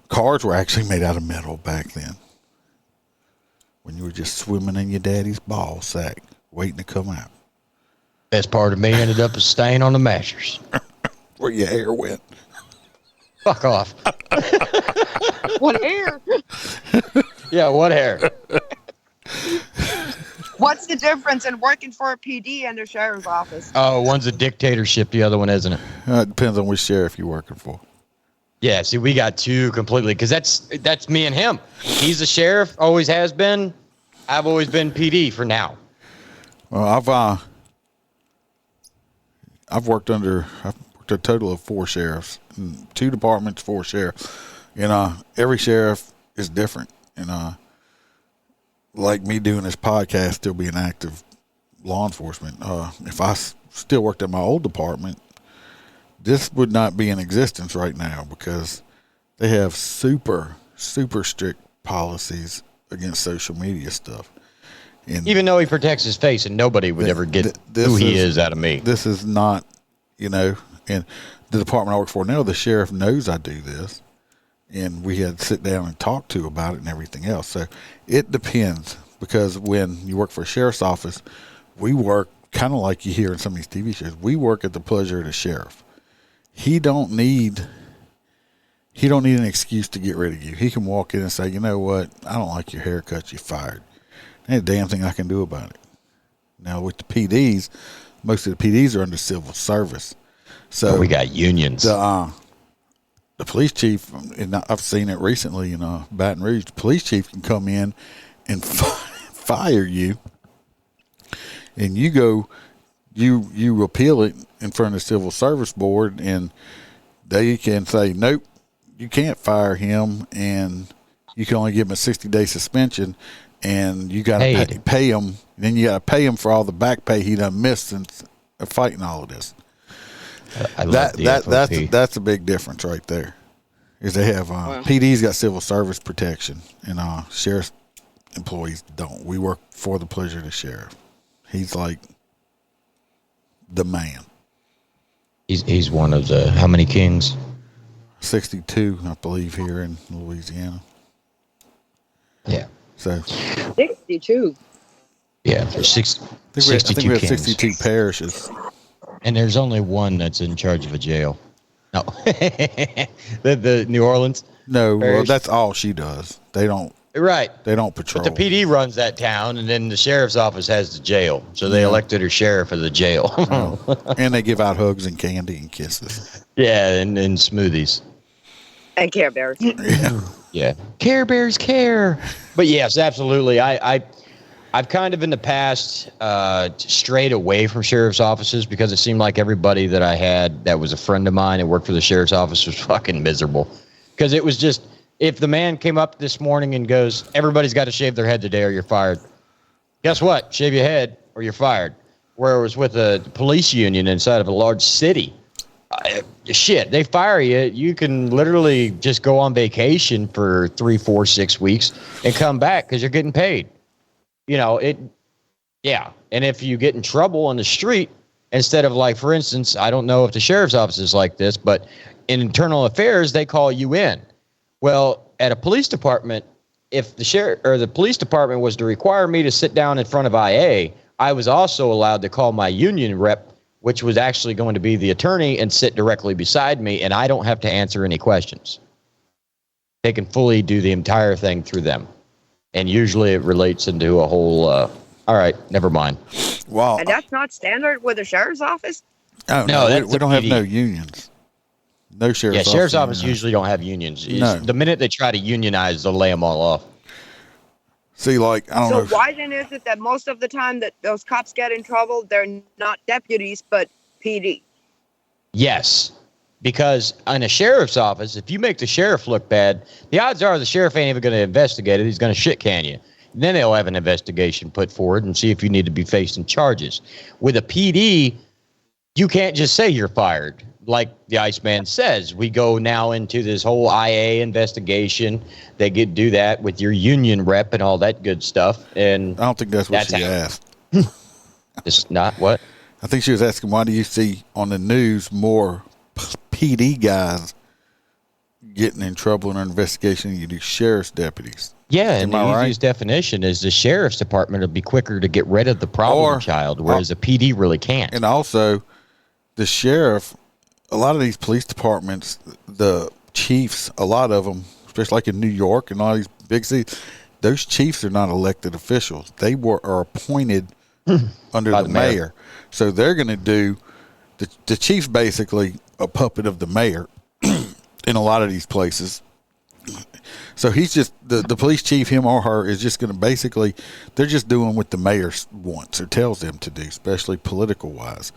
cars were actually made out of metal back then. When you were just swimming in your daddy's ball sack, waiting to come out. Best part of me ended up a stain on the mashers. Where your hair went. Fuck off. What hair? Yeah, what hair? What's the difference in working for a PD and a sheriff's office? Oh, one's a dictatorship, the other one isn't it? It depends on which sheriff you're working for. Yeah, see, we got two completely, because that's me and him. He's a sheriff, always has been. I've always been PD for now. Well, I've worked a total of 4 sheriffs, 2 departments, 4 sheriffs. Every sheriff is different. Like me doing this podcast, still being active law enforcement. If I still worked at my old department, this would not be in existence right now because they have super, super strict policies against social media stuff. And even though he protects his face and nobody would ever get who he is out of me. This is not, and the department I work for now, the sheriff knows I do this. And we had to sit down and talk to about it and everything else. So it depends, because when you work for a sheriff's office, we work kind of like you hear in some of these TV shows. We work at the pleasure of the sheriff. He don't need an excuse to get rid of you. He can walk in and say, you know what, I don't like your haircut, you're fired. There ain't a damn thing I can do about it. Now with the PDs, most of the PDs are under civil service. So we got unions. The police chief, and I've seen it recently in Baton Rouge, the police chief can come in and fire you, and you appeal it in front of the civil service board, and they can say, nope, you can't fire him, and you can only give him a 60-day suspension, and you got to pay him. And then you got to pay him for all the back pay he done missed since fighting all of this. That's a big difference right there. Is they have PD's got civil service protection, and sheriff's employees don't. We work for the pleasure of the sheriff. He's like the man. He's one of the how many kings? 62, I believe, here in Louisiana. Yeah. So 62. Yeah, there's 62 I think we have kings. 62 parishes. And there's only one that's in charge of a jail. No. the New Orleans? No, parish. well, that's all she does. They don't. Right. They don't patrol. But the PD runs that town, and then the sheriff's office has the jail. So they elected her sheriff of the jail. And they give out hugs and candy and kisses. Yeah, and smoothies. And Care Bears. Yeah. Care Bears care. But yes, absolutely. I've kind of in the past strayed away from sheriff's offices because it seemed like everybody that I had that was a friend of mine that worked for the sheriff's office was fucking miserable. Because it was just, if the man came up this morning and goes, everybody's got to shave their head today or you're fired. Guess what? Shave your head or you're fired. Where it was with a police union inside of a large city. Shit, they fire you. You can literally just go on vacation for 3, 4, 6 weeks and come back because you're getting paid. And if you get in trouble on the street, instead of like, for instance, I don't know if the sheriff's office is like this, but in internal affairs, they call you in. Well, at a police department, if the sheriff or the police department was to require me to sit down in front of IA, I was also allowed to call my union rep, which was actually going to be the attorney, and sit directly beside me, and I don't have to answer any questions. They can fully do the entire thing through them. And usually it relates into a whole, all right, never mind. Wow. And that's not standard with the sheriff's office? Oh, no, we don't have no unions. No sheriff's office. Yeah, sheriff's office usually don't have unions. No. The minute they try to unionize, they'll lay them all off. See, like, I don't know. So why then is it that most of the time that those cops get in trouble, they're not deputies, but PD? Yes, because in a sheriff's office, if you make the sheriff look bad, the odds are the sheriff ain't even going to investigate it. He's going to shit can you. Then they'll have an investigation put forward and see if you need to be facing charges. With a PD, you can't just say you're fired. Like the Iceman says, we go now into this whole IA investigation. They do that with your union rep and all that good stuff. And I don't think that's what she asked. It's not what? I think she was asking, why do you see on the news more PD guys getting in trouble in an investigation than you do sheriff's deputies? Yeah, and Am the I right? easiest definition is the sheriff's department will be quicker to get rid of the problem child, whereas the PD really can't. And also, the sheriff, a lot of these police departments, the chiefs, a lot of them, especially like in New York and all these big cities, those chiefs are not elected officials. They are appointed under the mayor. So they're going to do, the chief's basically a puppet of the mayor in a lot of these places. So he's just, the police chief, him or her, is just going to basically, they're just doing what the mayor wants or tells them to do, especially political wise.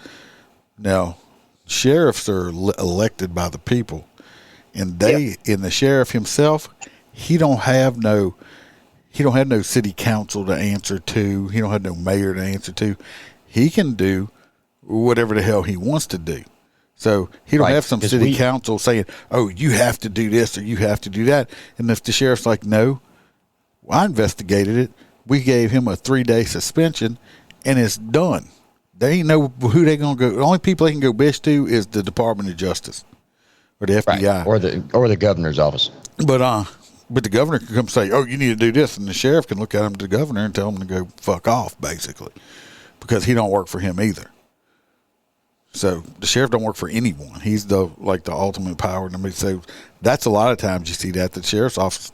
Now, sheriffs are elected by the people, and and the sheriff himself, he don't have no city council to answer to. He don't have no mayor to answer to. He can do whatever the hell he wants to do. So he don't have some city council saying, "Oh, you have to do this or you have to do that." And if the sheriff's like, "No, well, I investigated it. We gave him a 3-day suspension, and it's done." They ain't know who they gonna go. The only people they can go bitch to is the Department of Justice or the FBI or the governor's office. But the governor can come say, "Oh, you need to do this," and the sheriff can look at him to the governor and tell him to go fuck off, basically, because he don't work for him either. So the sheriff don't work for anyone. He's the ultimate power. So that's a lot of times you see that the sheriff's office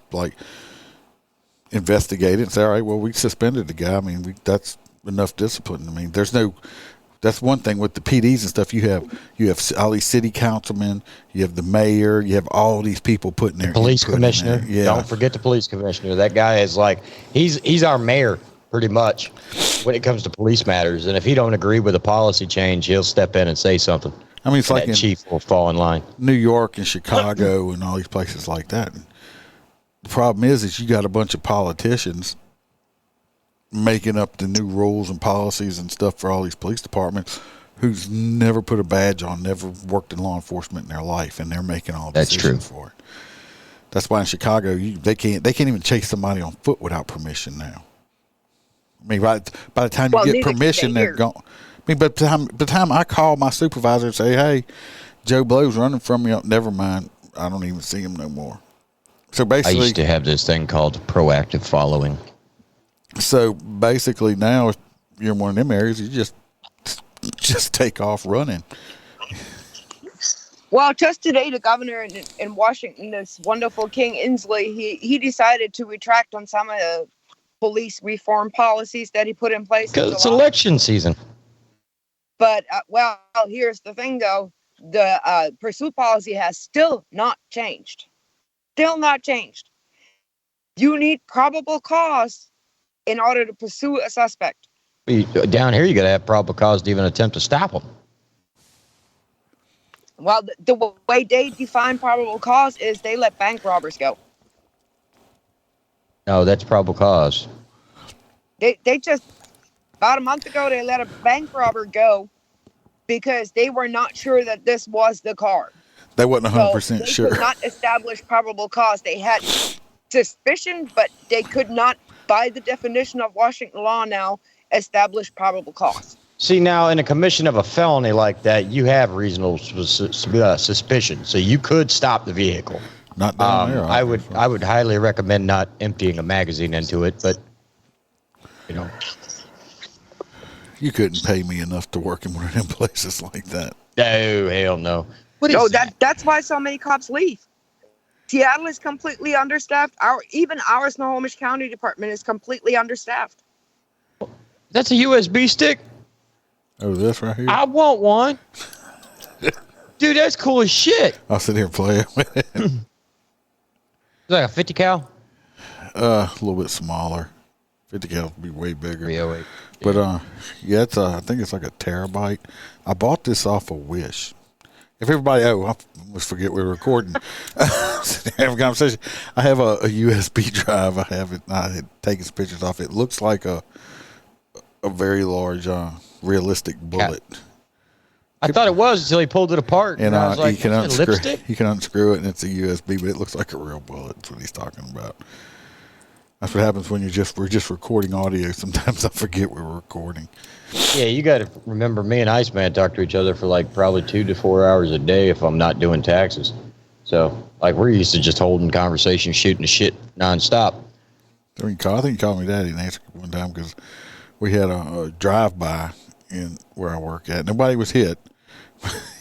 investigate it and say, "All right, well, we suspended the guy. I mean, that's enough discipline." I mean, that's one thing with the PDs and stuff. You have all these city councilmen, you have the mayor, you have all these people putting their police commissioner. Yeah. Don't forget the police commissioner. That guy is he's our mayor pretty much when it comes to police matters. And if he don't agree with a policy change, he'll step in and say something. I mean, it's like that chief will fall in line. New York and Chicago and all these places like that. And the problem is you got a bunch of politicians making up the new rules and policies and stuff for all these police departments who's never put a badge on, never worked in law enforcement in their life, and they're making all the decisions for it. That's why in Chicago they can't even chase somebody on foot without permission now. I mean, by the time you get permission, they're gone. I mean, by the time I call my supervisor and say, "Hey, Joe Blow's running from me," never mind, I don't even see him no more. So basically, I used to have this thing called proactive following. So basically now, if you're in one of them areas, you just take off running. Well, just today, the governor in Washington, this wonderful King Inslee, he decided to retract on some of the police reform policies that he put in place. Because it's election season. But, here's the thing, though. The pursuit policy has still not changed. Still not changed. You need probable cause in order to pursue a suspect. Down here, you got to have probable cause to even attempt to stop them. Well, the way they define probable cause is they let bank robbers go. No, that's probable cause. They just, about a month ago, they let a bank robber go because they were not sure that this was the car. They wasn't 100% sure. They could not establish probable cause. They had suspicion, but they could not, by the definition of Washington law now, establish probable cause. See, now, in a commission of a felony like that, you have reasonable suspicion, so you could stop the vehicle. Not down there. I would highly recommend not emptying a magazine into it, but you couldn't pay me enough to work in one of them places like that. No, hell no. That's why so many cops leave. Seattle is completely understaffed. Even our Snohomish County Department is completely understaffed. That's a USB stick? Oh, this right here? I want one. Dude, that's cool as shit. I'll sit here and play with it. It's like a 50 cal? A little bit smaller. 50 cal would be way bigger. 308. But it's I think it's like a terabyte. I bought this off of Wish. If everybody, I almost forget we were recording. Have a conversation. I have a USB drive. I had taken some pictures off. It looks like a very large, realistic bullet. I thought it was until he pulled it apart. And I was like, you can unscrew it, and it's a USB, but it looks like a real bullet. That's what he's talking about. That's what happens when we're just recording audio. Sometimes I forget we're recording. Yeah, you got to remember, me and Iceman talk to each other for like probably 2 to 4 hours a day if I'm not doing taxes. So, like, we're used to just holding conversation, shooting the shit nonstop. I think you called me Daddy and answered one time because we had a drive-by in where I work at. Nobody was hit,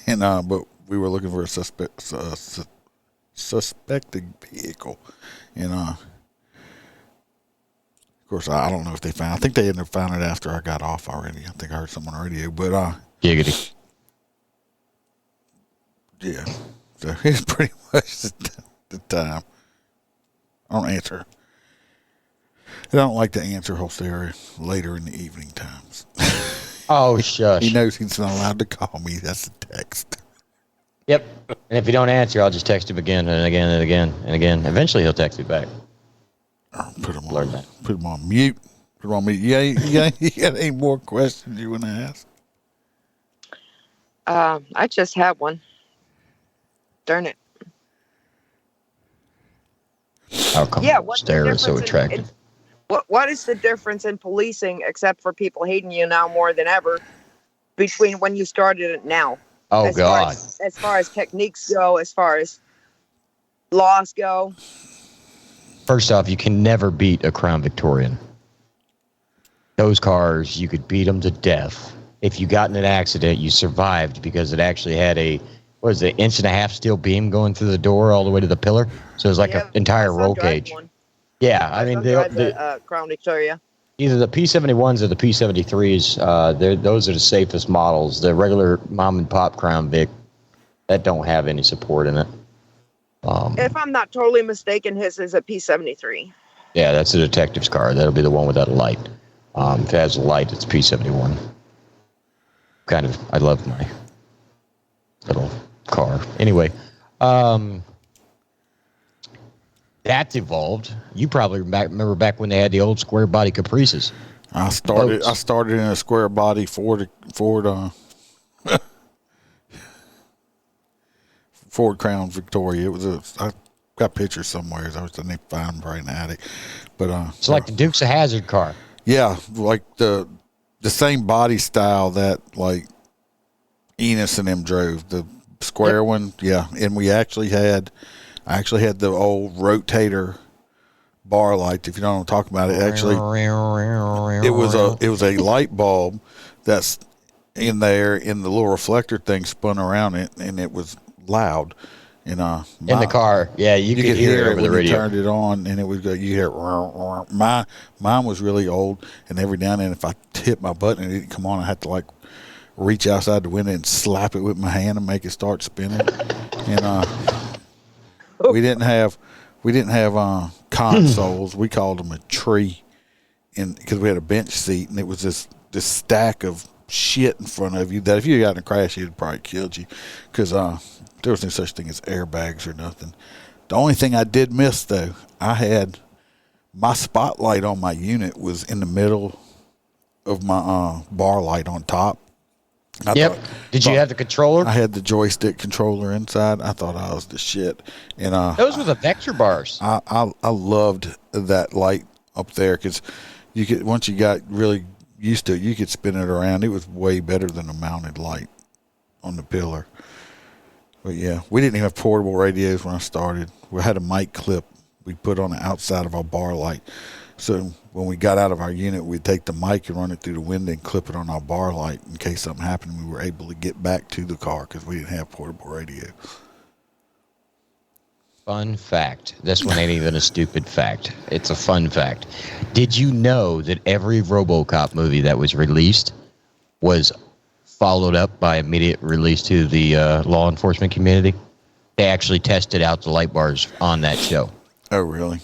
and but we were looking for a suspected vehicle, and of course I don't know if they found. I think they ended up finding it after I got off already. I think I heard someone on the radio, but Giggity. yeah. So it's pretty much the time. I don't answer. I don't like to answer Holstera later in the evening times. Oh, shush. He knows he's not allowed to call me. That's a text. Yep. And if you don't answer, I'll just text him again and again and again and again. Eventually, he'll text me back. Put him Learn that. Put him on mute. Put him on mute. You got any more questions you want to ask? I just had one. Darn it. How come what's the Holstera is so difference attractive? What is the difference in policing, except for people hating you now more than ever, between when you started it now? Oh, God. As far as techniques go, as far as laws go. First off, you can never beat a Crown Victorian. Those cars, you could beat them to death. If you got in an accident, you survived because it actually had an 1.5-inch steel beam going through the door all the way to the pillar. So it was like an entire roll cage. Yeah, I mean, the Crown Victoria. Either the P71s or the P73s, those are the safest models. The regular mom and pop Crown Vic, that don't have any support in it. If I'm not totally mistaken, his is a P73. Yeah, that's a detective's car. That'll be the one without a light. If it has a light, it's P71. I love my little car. Anyway, that's evolved. You probably remember back when they had the old square body Caprices. I started in a square body Ford Crown Victoria. I got pictures somewhere. I need to find them right in the attic. But it's like the Dukes of Hazzard car. Yeah, like the same body style that like Enos and them drove. The square one, yeah. And I actually had the old rotator bar light. If you don't know what I'm talking about, it was a light bulb that's in there, and the little reflector thing spun around it, and it was loud. And in the car, yeah, you could hear it over the radio. You turned it on, and it would go. You hear mine was really old, and every now and then, if I hit my button and it didn't come on, I had to like reach outside the window and slap it with my hand and make it start spinning. And we didn't have consoles. We called them a tree, and because we had a bench seat, and it was this stack of shit in front of you that if you got in a crash, it'd probably killed you, because there was no such thing as airbags or nothing. The only thing I did miss, though, I had my spotlight on my unit was in the middle of my bar light on top. Did you have the controller? I had the joystick controller inside. I thought I was the shit. And those were the vector bars. I loved that light up there, because you could, once you got really used to it, you could spin it around. It was way better than a mounted light on the pillar. But yeah, we didn't even have portable radios when I started. We had a mic clip we put on the outside of our bar light. So when we got out of our unit, we'd take the mic and run it through the window and clip it on our bar light in case something happened. We were able to get back to the car because we didn't have portable radio. Fun fact. This one ain't even a stupid fact. It's a fun fact. Did you know that every RoboCop movie that was released was followed up by immediate release to the law enforcement community? They actually tested out the light bars on that show. Oh, really?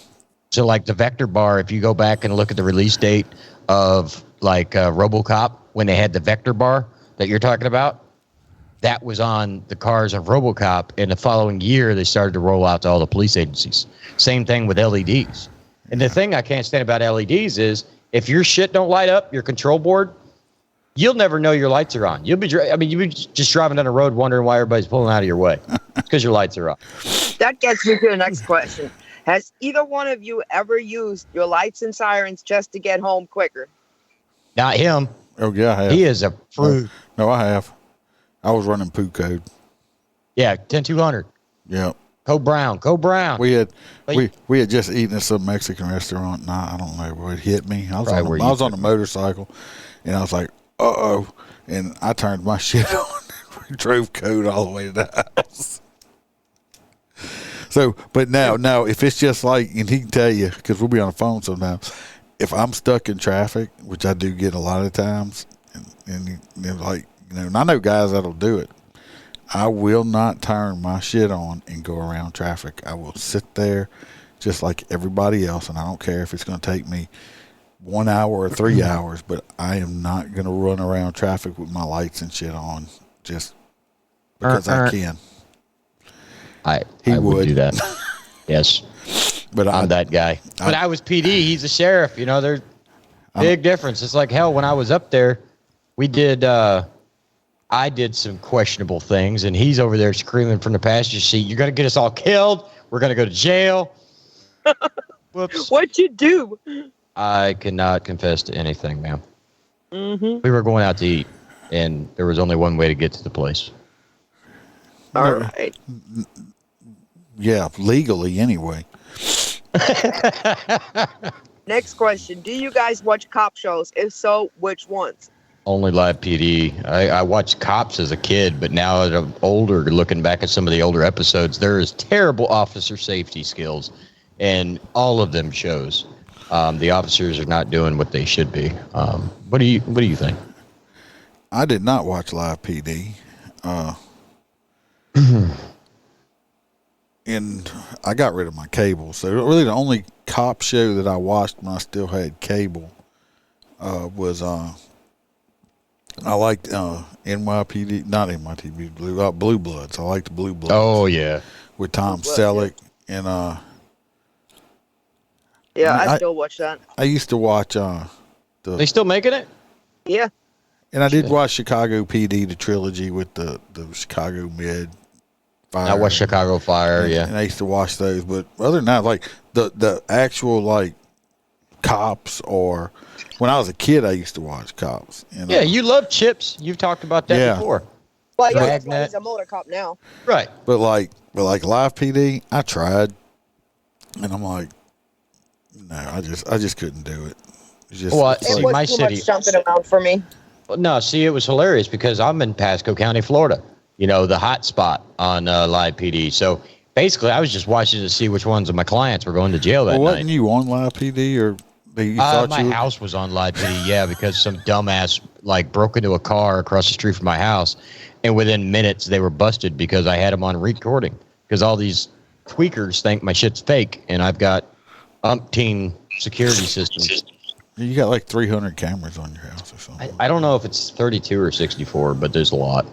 So, like the vector bar, if you go back and look at the release date of like RoboCop, when they had the vector bar that you're talking about, that was on the cars of RoboCop. And the following year, they started to roll out to all the police agencies. Same thing with LEDs. And the thing I can't stand about LEDs is if your shit don't light up, your control board, you'll never know your lights are on. You'll be just driving down the road wondering why everybody's pulling out of your way. It's because your lights are off. That gets me to the next question. Has either one of you ever used your lights and sirens just to get home quicker? Not him. Oh yeah, I have. He is a prude. No, I have. I was running poo code. Yeah, 10200. Yeah. Code Brown. We had Like- we had just eaten at some Mexican restaurant, and I don't know where it hit me. I was Probably I was on a motorcycle, and I was like, "Uh-oh," and I turned my shit on. We drove code all the way to the house. So, but now, if it's just like, and he can tell you, because we'll be on the phone sometimes, if I'm stuck in traffic, which I do get a lot of times, and like, you know, and I know guys that'll do it, I will not turn my shit on and go around traffic. I will sit there just like everybody else, and I don't care if it's going to take me 1 hour or 3 hours, but I am not going to run around traffic with my lights and shit on just because I can. I would. would do that. Yes. But I'm that guy. But I was PD. He's a sheriff. You know, there's big difference. It's like hell. When I was up there, we did. I did some questionable things, and he's over there screaming from the passenger seat, "You're gonna get us all killed. We're gonna go to jail." Whoops. What'd you do? I cannot confess to anything, ma'am. Mm-hmm. We were going out to eat, and there was only one way to get to the place. All right. Yeah, legally anyway. Next question. Do you guys watch cop shows? If so, which ones? Only live PD. I watched Cops as a kid, but now that I'm older, looking back at some of the older episodes, there is terrible officer safety skills, and all of them shows. The officers are not doing what they should be. What do you think? I did not watch live PD. And I got rid of my cable. So really the only cop show that I watched when I still had cable was I liked NYPD, not NYPD, Blue Bloods. I liked Blue Bloods. Oh yeah, with Tom Blue Bloods, Selleck and Yeah, I still watch that. I used to watch they still making it? Yeah. and I did watch Chicago PD, the trilogy with the Chicago Med. Fire. I watched Chicago Fire, And I used to watch those, but other than that, like the actual like Cops, or when I was a kid, I used to watch Cops. You know? Yeah, you love Chips. You've talked about that before. Well, yeah, that's why Dragnet. he's a MOTORCOP now. Right. But like live PD, I tried, and I'm like, no, I just couldn't do it. It's just, Well, It See, was my too city- much jumping around for me. No, see, it was hilarious because I'm in Pasco County, Florida. You know, the hot spot on live PD. So basically, I was just watching to see which ones of my clients were going to jail that well, wasn't night. you on live PD, or you thought My you? house was on live PD, yeah, because some dumbass like broke into a car across the street from my house, and within minutes they were busted because I had them on recording. Because all these tweakers think my shit's fake, and I've got umpteen security systems. You got like 300 cameras on your house or something. I don't know if it's 32 or 64, but there's a lot.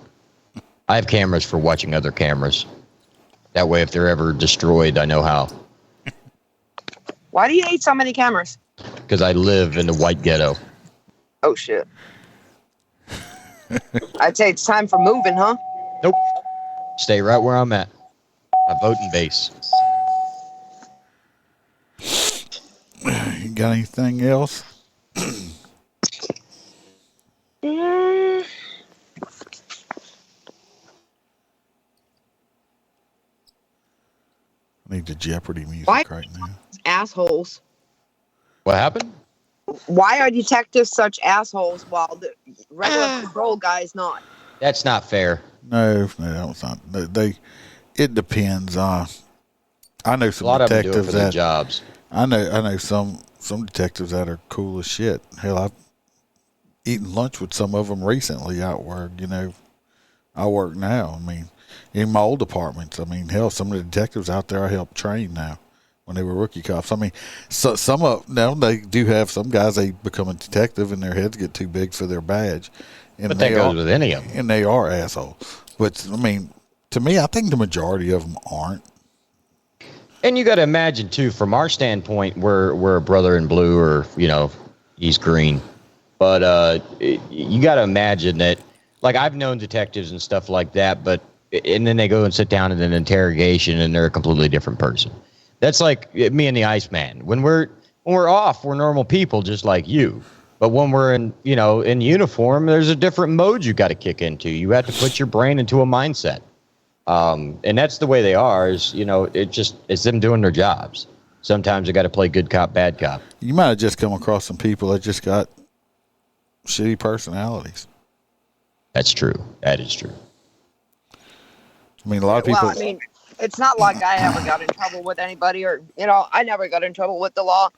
I have cameras for watching other cameras. That way, if they're ever destroyed, I know how. Why do you need so many cameras? Because I live in the white ghetto. Oh, shit. I'd say it's time for moving, huh? Nope. Stay right where I'm at. My voting base. You got anything else? I need the Jeopardy music Why? right now. Assholes. What happened? Why are detectives such assholes while the regular patrol guy is not? That's not fair. No, it's not. It depends. I know A some lot of them do it detectives for their that jobs. I know some detectives that are cool as shit. Hell, I've eaten lunch with some of them recently out where, you know, I work now. I mean, in my old departments, I mean, hell, some of the detectives out there I help train now when they were rookie cops. I mean, so some of now they do have some guys, they become a detective and their heads get too big for their badge. And But that goes with any of them. And they are assholes. But I mean, to me, I think the majority of them aren't. And you got to imagine, too, from our standpoint, we're a brother in blue, or, you know, he's green. But you got to imagine that, like, I've known detectives and stuff like that, and then they go and sit down in an interrogation, and they're a completely different person. That's like me and the Iceman. When we're off, we're normal people just like you. But when we're in uniform, there's a different mode you got to kick into. You have to put your brain into a mindset. And that's the way they are. Is it's them doing their jobs. Sometimes they got to play good cop, bad cop. You might have just come across some people that just got shitty personalities. That's true. That is true. I mean, a lot of people. Well, I mean, it's not like I ever got in trouble with anybody, or I never got in trouble with the law.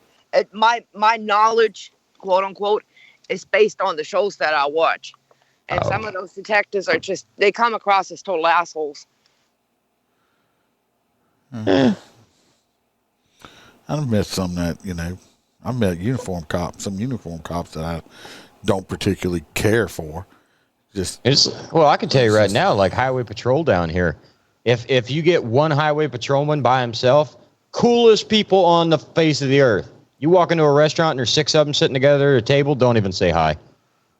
My knowledge, quote unquote, is based on the shows that I watch, and some of those detectives are they come across as total assholes. I've met some that I've met some uniform cops that I don't particularly care for. I can tell you right now, like highway patrol down here, if you get one highway patrolman by himself, coolest people on the face of the earth. You walk into a restaurant and there's 6 of them sitting together at a table, don't even say hi,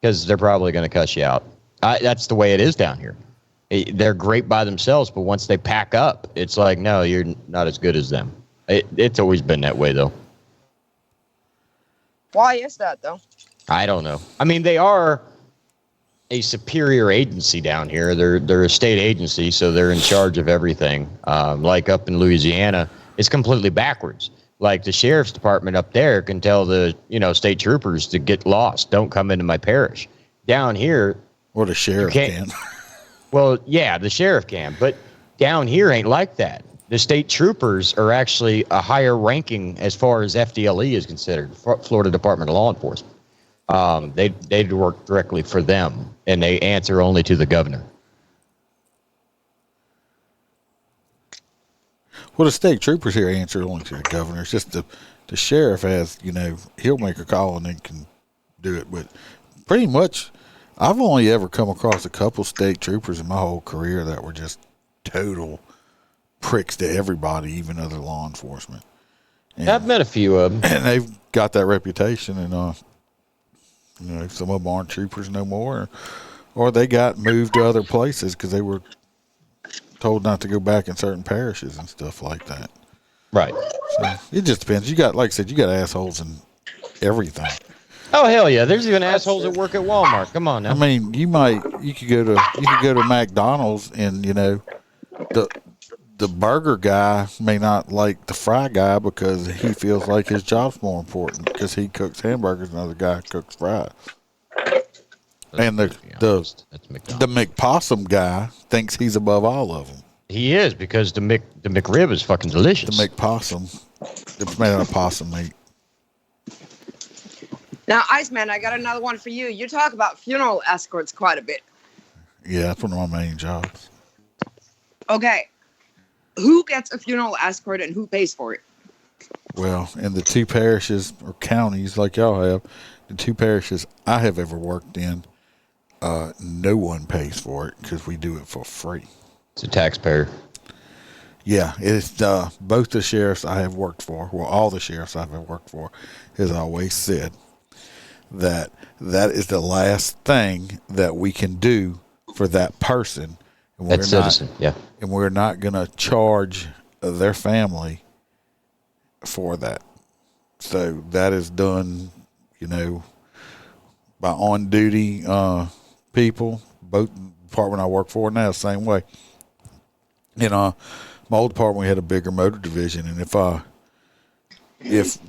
because they're probably going to cuss you out. That's the way it is down here. They're great by themselves, but once they pack up, it's like, no, you're not as good as them. It's always been that way, though. Why is that, though? I don't know. I mean, they are a superior agency down here. They're a state agency, so they're in charge of everything. Like up in Louisiana, it's completely backwards. Like the sheriff's department up there can tell the state troopers to get lost. Don't come into my parish. Down here, or the sheriff can. Well, yeah, the sheriff can, but down here ain't like that. The state troopers are actually a higher ranking as far as FDLE is considered, Florida Department of Law Enforcement. They work directly for them, and they answer only to the governor. Well, the state troopers here answer only to the governor. It's just the sheriff has, he'll make a call and then can do it. But pretty much, I've only ever come across a couple state troopers in my whole career that were just total pricks to everybody, even other law enforcement. And, I've met a few of them. And they've got that reputation, and some of them aren't troopers no more, or they got moved to other places because they were told not to go back in certain parishes and stuff like that. Right. So it just depends. You got, like I said, you got assholes in everything. Oh hell yeah! There's even assholes that work at Walmart. Come on now. I mean, you could go to McDonald's, and the burger guy may not like the fry guy because he feels like his job's more important because he cooks hamburgers and the other guy cooks fries. And the McPossum guy thinks he's above all of them. He is, because the McRib is fucking delicious. The McPossum, it's made out of possum meat. Now, Iceman, I got another one for you. You talk about funeral escorts quite a bit. Yeah, that's one of my main jobs. Okay. Who gets a funeral escort and who pays for it? Well, in the 2 parishes or counties like y'all have, the 2 parishes I have ever worked in, no one pays for it because we do it for free. It's a taxpayer. Yeah, it's both the sheriffs I have worked for, well, all the sheriffs I've ever worked for, has always said that is the last thing that we can do for that person. And that citizen, yeah. And we're not going to charge their family for that. So that is done, by on-duty people. Both department I work for now, same way. My old department, we had a bigger motor division, and if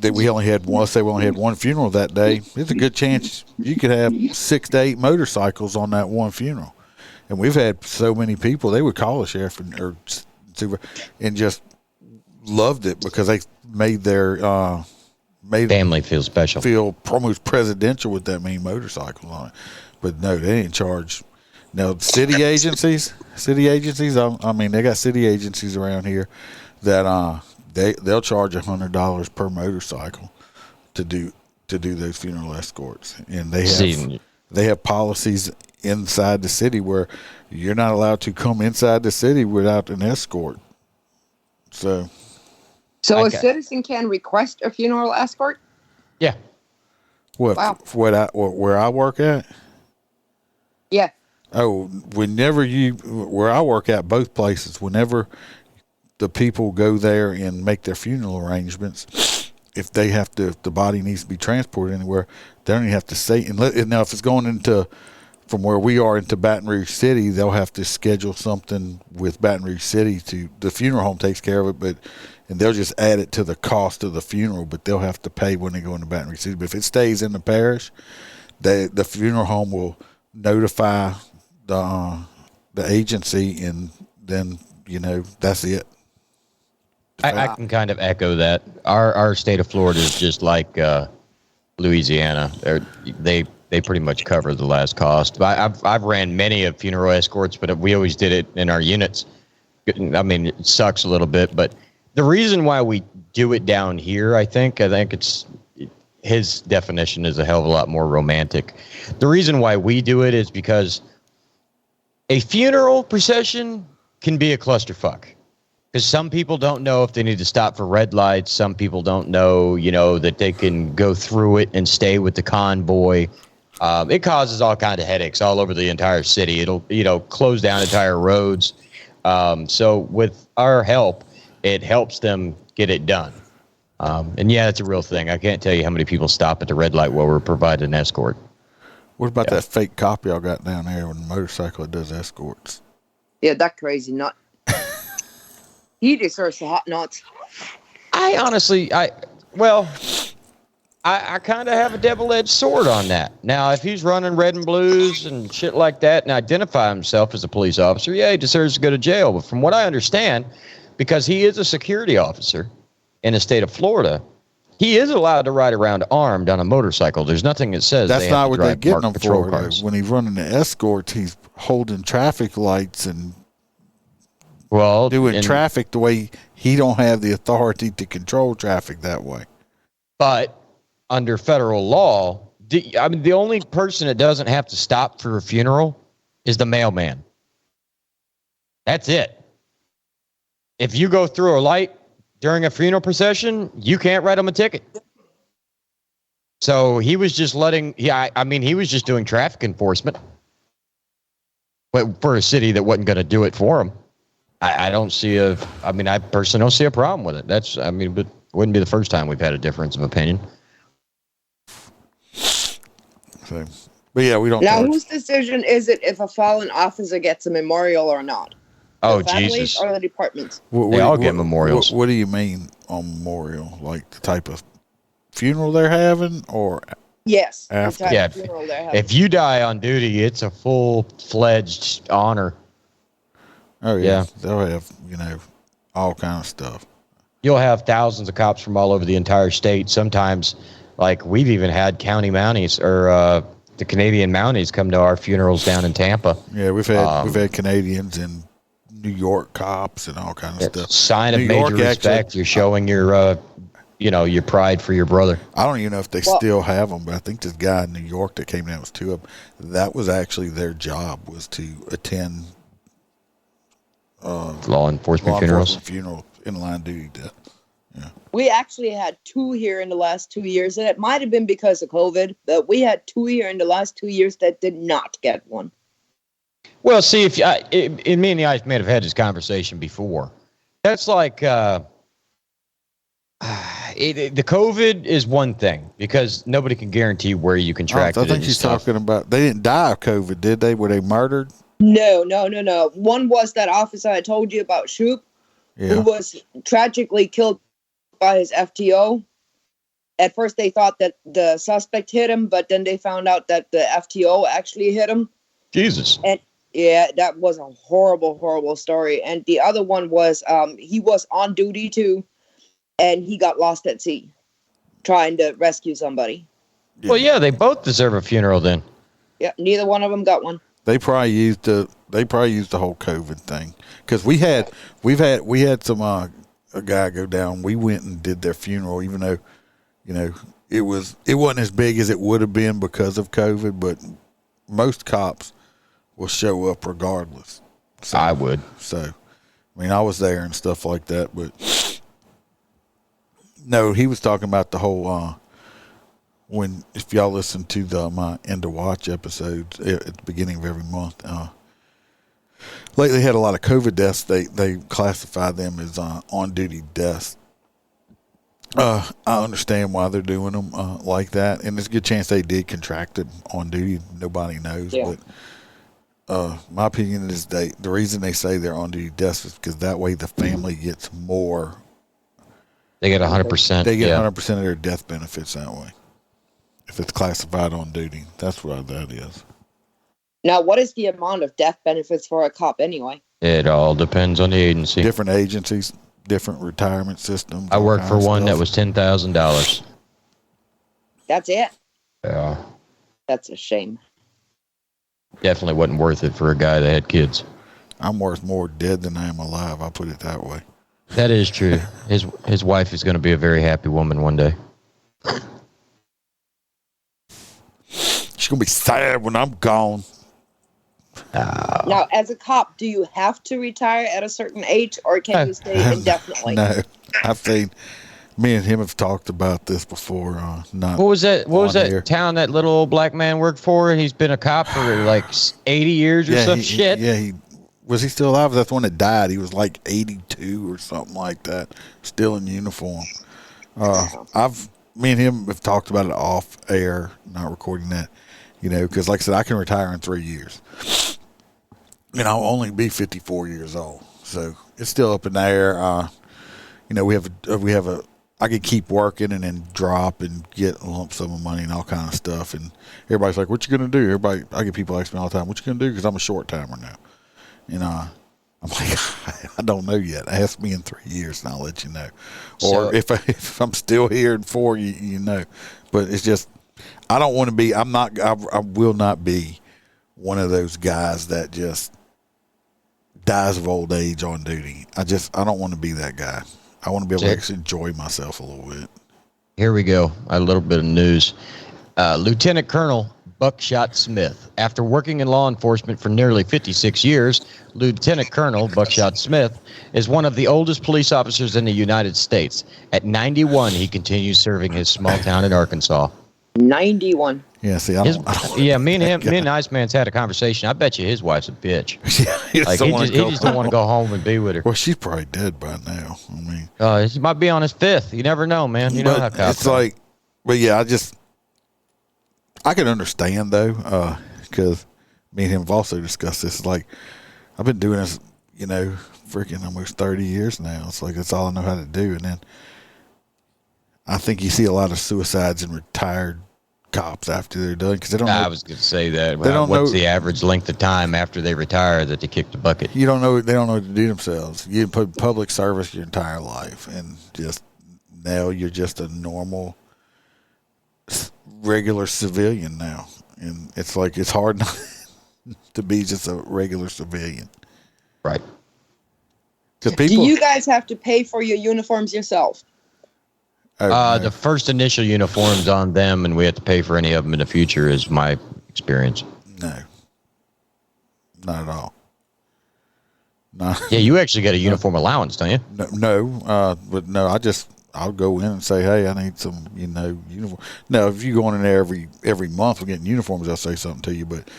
we only had one, let's say we only had one funeral that day, there's a good chance you could have 6 to 8 motorcycles on that one funeral. And we've had so many people, they would call the sheriff and just loved it because they made their family feel special, feel almost presidential with that many motorcycles on it. But no, they didn't charge. Now, city agencies. I mean, they got city agencies around here that they'll charge $100 per motorcycle to do those funeral escorts, and they have policies inside the city where you're not allowed to come inside the city without an escort. So a citizen can request a funeral escort? Yeah. What? Wow. Where I work at? Yeah. Oh, where I work at, both places, whenever the people go there and make their funeral arrangements, if they have to, if the body needs to be transported anywhere, they don't even have to say. And now, if it's going into from where we are into Baton Rouge City, they'll have to schedule something with Baton Rouge City to the funeral home takes care of it, and they'll just add it to the cost of the funeral, but they'll have to pay when they go into Baton Rouge City. But if it stays in the parish, the funeral home will notify the agency, and then that's it. I can kind of echo that. Our state of Florida is just like Louisiana. They pretty much cover the last cost. I've ran many of funeral escorts, but we always did it in our units. I mean, it sucks a little bit, but the reason why we do it down here, I think it's his definition is a hell of a lot more romantic. The reason why we do it is because a funeral procession can be a clusterfuck. Because some people don't know if they need to stop for red lights. Some people don't know, that they can go through it and stay with the convoy. It causes all kinds of headaches all over the entire city. It'll, close down entire roads. So with our help, it helps them get it done. And yeah, it's a real thing. I can't tell you how many people stop at the red light while we're providing an escort. What about that fake cop y'all got down there with a motorcycle that does escorts? Yeah, that crazy nut. He deserves the hot nuts. I honestly, I kind of have a double-edged sword on that. Now, if he's running red and blues and shit like that and identify himself as a police officer, yeah, he deserves to go to jail. But from what I understand, because he is a security officer in the state of Florida, he is allowed to ride around armed on a motorcycle. There's nothing that says that's they not have to what they're drive getting marked him patrol for. cars. When he's running the escorts, he's holding traffic lights and doing traffic the way he don't have the authority to control traffic that way. But under federal law, the only person that doesn't have to stop for a funeral is the mailman. That's it. If you go through a light during a funeral procession, you can't write him a ticket. So he was just he was just doing traffic enforcement. But for a city that wasn't going to do it for him, I personally don't see a problem with it. But it wouldn't be the first time we've had a difference of opinion. So, but yeah, we don't. Now, whose decision is it if a fallen officer gets a memorial or not? Oh, the families Jesus. or the departments? They all get memorials. What do you mean on memorial? Like the type of funeral they're having, or yes, after? Yeah, funeral they're having. if you die on duty, it's a full-fledged honor. Oh yeah, they'll have all kind of stuff. You'll have thousands of cops from all over the entire state. Sometimes, like we've even had county Mounties or the Canadian Mounties come to our funerals down in Tampa. Yeah, we've had Canadians and New York cops and all kind of stuff. Sign of New major York, respect. actually, You're showing your your pride for your brother. I don't even know if they still have them, but I think this guy in New York that came down, was two of them. That was actually their job, was to attend Law enforcement funerals. Funeral in line duty. Yeah. We actually had 2 here in the last 2 years, and it might have been because of COVID, but we had 2 here in the last 2 years that did not get one. Well, see, if me and the Iceman have had this conversation before. That's like the COVID is one thing because nobody can guarantee where you contracted it. I think he's talking about they didn't die of COVID, did they? Were they murdered? No. One was that officer I told you about, Shoop, who was tragically killed by his FTO. At first, they thought that the suspect hit him, but then they found out that the FTO actually hit him. Jesus. And yeah, that was a horrible, horrible story. And the other one was he was on duty too, and he got lost at sea trying to rescue somebody. Yeah. Well, yeah, they both deserve a funeral then. Yeah, neither one of them got one. They probably used the whole COVID thing because we had some a guy go down. We went and did their funeral, even though it wasn't as big as it would have been because of COVID. But most cops will show up regardless. So, I would. So, I was there and stuff like that. But no, he was talking about the whole. If y'all listen to my End of Watch episodes at the beginning of every month, lately had a lot of COVID deaths. They classify them as on duty deaths. I understand why they're doing them like that, and there's a good chance they did contract it on duty. Nobody knows, but my opinion is the reason they say they're on duty deaths is because that way the family gets more. They get 100%. They get 100% of their death benefits that way. If it's classified on duty, that's what that is. Now, what is the amount of death benefits for a cop anyway? It all depends on the agency. Different agencies, different retirement systems. I worked for one that was $10,000. That's it? Yeah. That's a shame. Definitely wasn't worth it for a guy that had kids. I'm worth more dead than I am alive. I'll put it that way. That is true. His wife is going to be a very happy woman one day. She's going to be sad when I'm gone. Now, as a cop, do you have to retire at a certain age, or can you stay indefinitely? No, I've seen. Me and him have talked about this before. Not what was that? What was that here. town that little old black man worked for? He's been a cop for like 80 years or some shit. He was he still alive? That's the one that died. He was like 82 or something like that, still in uniform. Me and him have talked about it off air, not recording that. Because like I said, I can retire in 3 years. And I'll only be 54 years old. So it's still up in the air. We have a, I could keep working and then drop and get a lump sum of money and all kind of stuff. And everybody's like, what you going to do? I get people ask me all the time, what you going to do? Because I'm a short timer now. And I'm like, I don't know yet. Ask me in 3 years and I'll let you know. Or if I'm still here in 4, you know. But it's just, I don't want to be, I will not be one of those guys that just dies of old age on duty. I don't want to be that guy. I want to be able to actually enjoy myself a little bit. Here we go. A little bit of news. Lieutenant Colonel Buckshot Smith. After working in law enforcement for nearly 56 years, Lieutenant Colonel Buckshot Smith is one of the oldest police officers in the United States. At 91, he continues serving his small town in Arkansas. 91. Yeah, see, me and Iceman's had a conversation. I bet you his wife's a bitch. he just don't want to go home and be with her. Well, she's probably dead by now. I mean, he might be on his 5th. You never know, man. You know how cops it's like, but yeah, I can understand though, because me and him have also discussed this. It's like, I've been doing this, freaking almost 30 years now. It's like, that's all I know how to do. And then I think you see a lot of suicides in retired cops after they're done, because they don't know. I was going to say that. What's the average length of time after they retire that they kick the bucket? They don't know what to do themselves. You put public service your entire life, and just now you're just a normal, regular civilian now, and it's like it's hard not to be just a regular civilian, right? Do you guys have to pay for your uniforms yourself? No. The first initial uniform's on them, and we have to pay for any of them in the future, is my experience. No. Not at all. No. Yeah, you actually get a uniform allowance, don't you? But I'll go in and say, hey, I need some, uniform. Now, if you go in there every month we're getting uniforms, I'll say something to you. But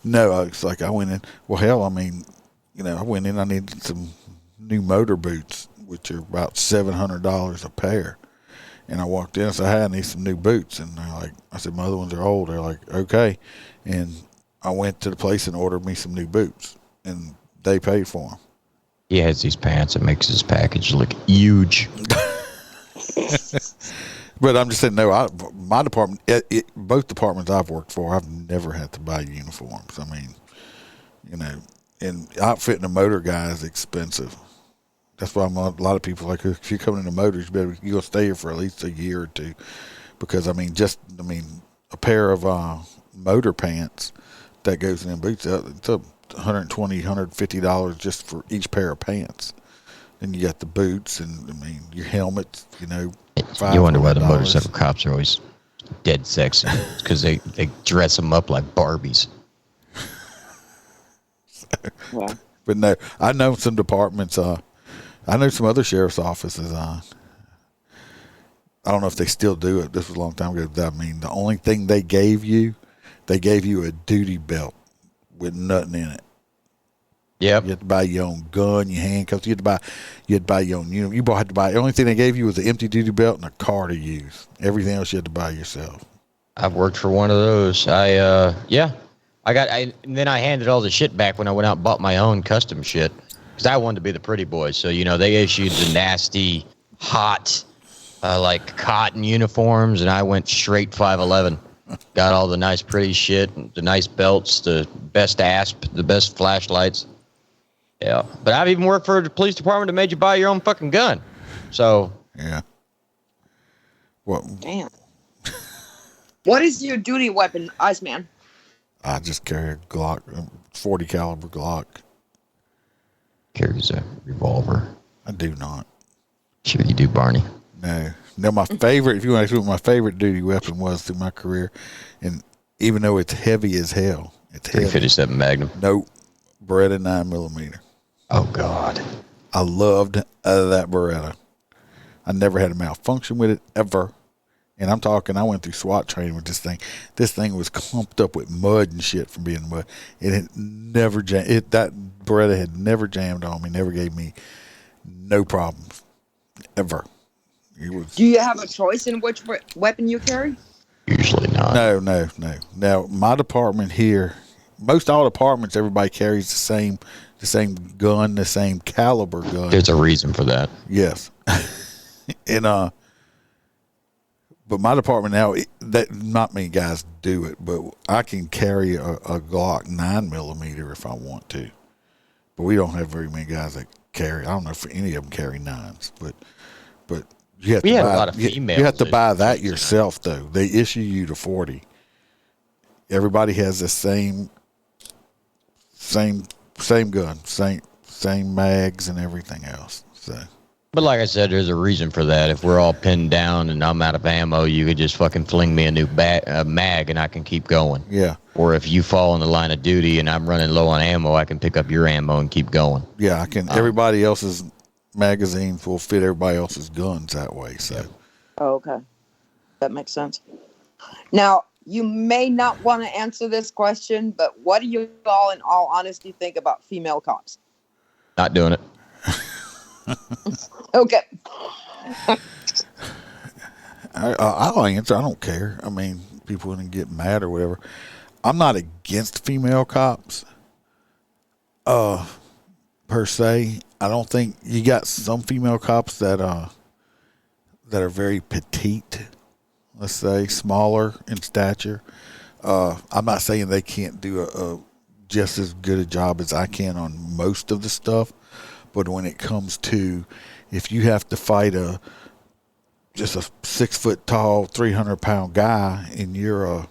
no, it's like I went in. Well, hell, I went in. I needed some new motor boots, which are about $700 a pair. And I walked in and said, hey, I need some new boots. And they're like, I said, my other ones are old. They're like, okay. And I went to the place and ordered me some new boots, and they paid for them. He has these pants that makes his package look huge. But I'm just saying, no, my department, both departments I've worked for, I've never had to buy uniforms. I mean, and outfitting a motor guy is expensive. That's why a lot of people like, if you're coming into motors, you're going to stay here for at least a year or two. Because, a pair of motor pants that goes in boots, it's up $120, $150 just for each pair of pants. Then you got the boots and, your helmets, You wonder why the motorcycle cops are always dead sexy. It's because they dress them up like Barbies. Wow. But no, I know some departments, I know some other sheriff's offices. I don't know if they still do it. This was a long time ago. The only thing they gave you a duty belt with nothing in it. Yep. You had to buy your own gun, your handcuffs. You had to buy your own uniform. You had to buy. The only thing they gave you was an empty duty belt and a car to use. Everything else you had to buy yourself. I've worked for one of those. And then I handed all the shit back when I went out and bought my own custom shit. Because I wanted to be the pretty boy. So, they issued the nasty, hot, like cotton uniforms, and I went straight 5'11". Got all the nice, pretty shit, the nice belts, the best asp, the best flashlights. Yeah. But I've even worked for the police department that made you buy your own fucking gun. So. Yeah. Well. Damn. What is your duty weapon, Iceman? I just carry a Glock, 40 caliber Glock. Carries a revolver. I do not. Sure you do, Barney. No. No, my favorite, if you want to ask what my favorite duty weapon was through my career, and even though it's heavy as hell, it's heavy. 357 Magnum. Nope. Beretta 9mm. Oh, God. I loved that Beretta. I never had a malfunction with it, ever. And I'm talking, I went through SWAT training with this thing. This thing was clumped up with mud and shit from being mud. It had never jammed. That Beretta had never jammed on me, never gave me no problems, ever. Do you have a choice in which weapon you carry? Usually not. No. Now, my department here, most all departments, everybody carries the same gun, the same caliber gun. There's a reason for that. Yes. And but my department now, that not many guys do it, but I can carry a Glock 9mm if I want to. But we don't have very many guys that carry. I don't know if any of them carry 9s, but you have to buy, a lot of females. You have to buy that yourself, though. They issue you the 40. Everybody has the same gun, same mags and everything else. So. But like I said, there's a reason for that. If we're all pinned down and I'm out of ammo, you could just fucking fling me a new mag and I can keep going. Yeah. Or if you fall in the line of duty and I'm running low on ammo, I can pick up your ammo and keep going. Yeah, I can. Everybody else's magazines will fit everybody else's guns that way. So. Oh, okay. That makes sense. Now, you may not want to answer this question, but what do you all, in all honesty, think about female cops? Not doing it. Okay. I'll answer. I don't care. I mean, people wouldn't get mad or whatever. I'm not against female cops, per se. I don't think you got some female cops that are very petite, let's say, smaller in stature. I'm not saying they can't do a just as good a job as I can on most of the stuff, but when it comes to if you have to fight just a 6 foot tall, 300-pound guy, and you're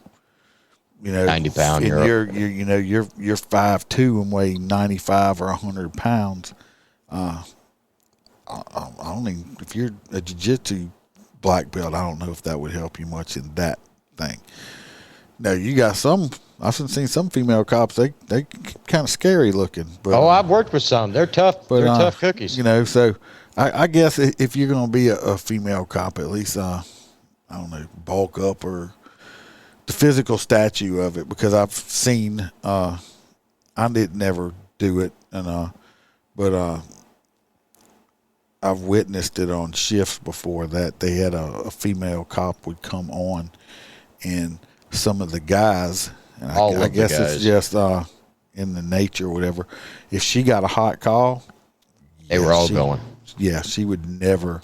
90 pound, and you're 5'2" and weigh 95 or 100 pounds. I don't even, if you're a jiu-jitsu black belt, I don't know if that would help you much in that thing. Now you got some. I've seen some female cops. They kind of scary looking. But, I've worked with some. They're tough. They're tough cookies. So I guess if you're going to be a female cop, at least I don't know, bulk up or the physical statue of it, because I've seen. I did never do it, but I've witnessed it on shifts before that they had a female cop would come on, and some of the guys, and I guess it's just in the nature or whatever, if she got a hot call, they were all going. Yeah, she would never.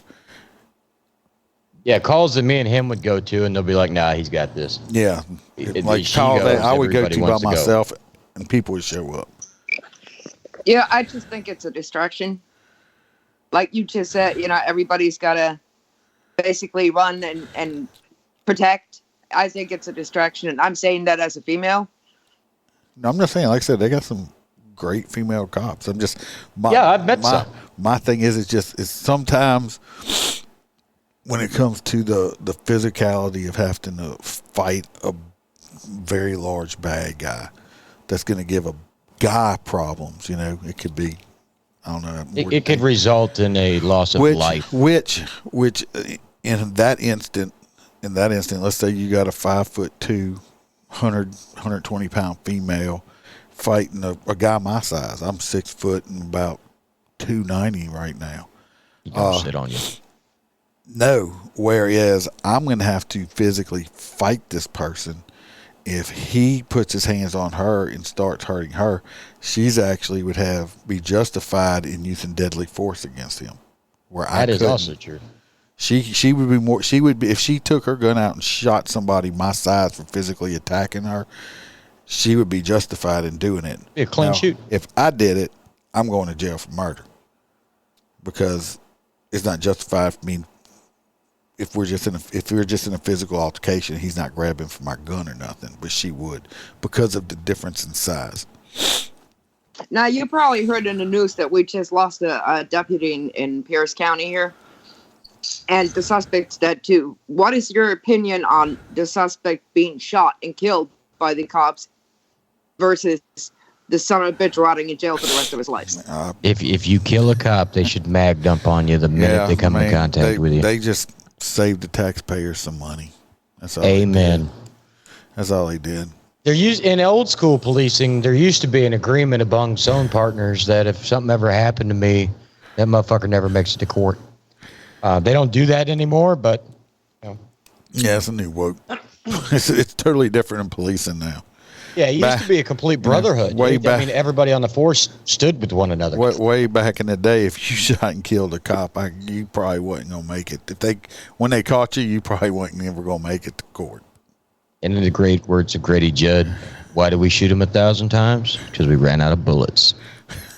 Yeah, calls that me and him would go to, and they'll be like, "Nah, he's got this." Yeah, like calls that I would go to by myself, and people would show up. Yeah, I just think it's a distraction. Like you just said, everybody's got to basically run and protect. I think it's a distraction, and I'm saying that as a female. No, I'm just saying, like I said, they got some great female cops. I'm just I've met some. My thing is, it's sometimes when it comes to the physicality of having to fight a very large bad guy that's going to give a guy problems. It could be, I don't know. It could result in a loss of life. Which in that instant, let's say you got a 5'2", 120 pound female fighting a guy my size. I'm 6 foot and about 290 right now. You don't sit on you. No, whereas I'm going to have to physically fight this person. If he puts his hands on her and starts hurting her, she's actually would be justified in using deadly force against him. Where That is also true. She would be more. She would be if she took her gun out and shot somebody my size for physically attacking her. She would be justified in doing it. Be a clean shoot. If I did it, I'm going to jail for murder because it's not justified. I mean, if we're just in a physical altercation, he's not grabbing for my gun or nothing, but she would because of the difference in size. Now, you probably heard in the news that we just lost a deputy in Pierce County here, and the suspect's dead too. What is your opinion on the suspect being shot and killed by the cops versus the son of a bitch rotting in jail for the rest of his life? If you kill a cop, they should mag dump on you the minute they come in contact with you. They just saved the taxpayers some money. That's all. Amen. That's all they did. In old school policing, there used to be an agreement among zone partners that if something ever happened to me, that motherfucker never makes it to court. They don't do that anymore, but yeah, it's a new woke. It's totally different in policing now. Yeah, it used to be a complete brotherhood. Way back, I mean, everybody on the force stood with one another. Way back in the day, if you shot and killed a cop, you probably wasn't gonna make it. When they caught you, you probably wasn't ever gonna make it to court. And in the great words of Grady Judd, why did we shoot him 1,000 times? Because we ran out of bullets.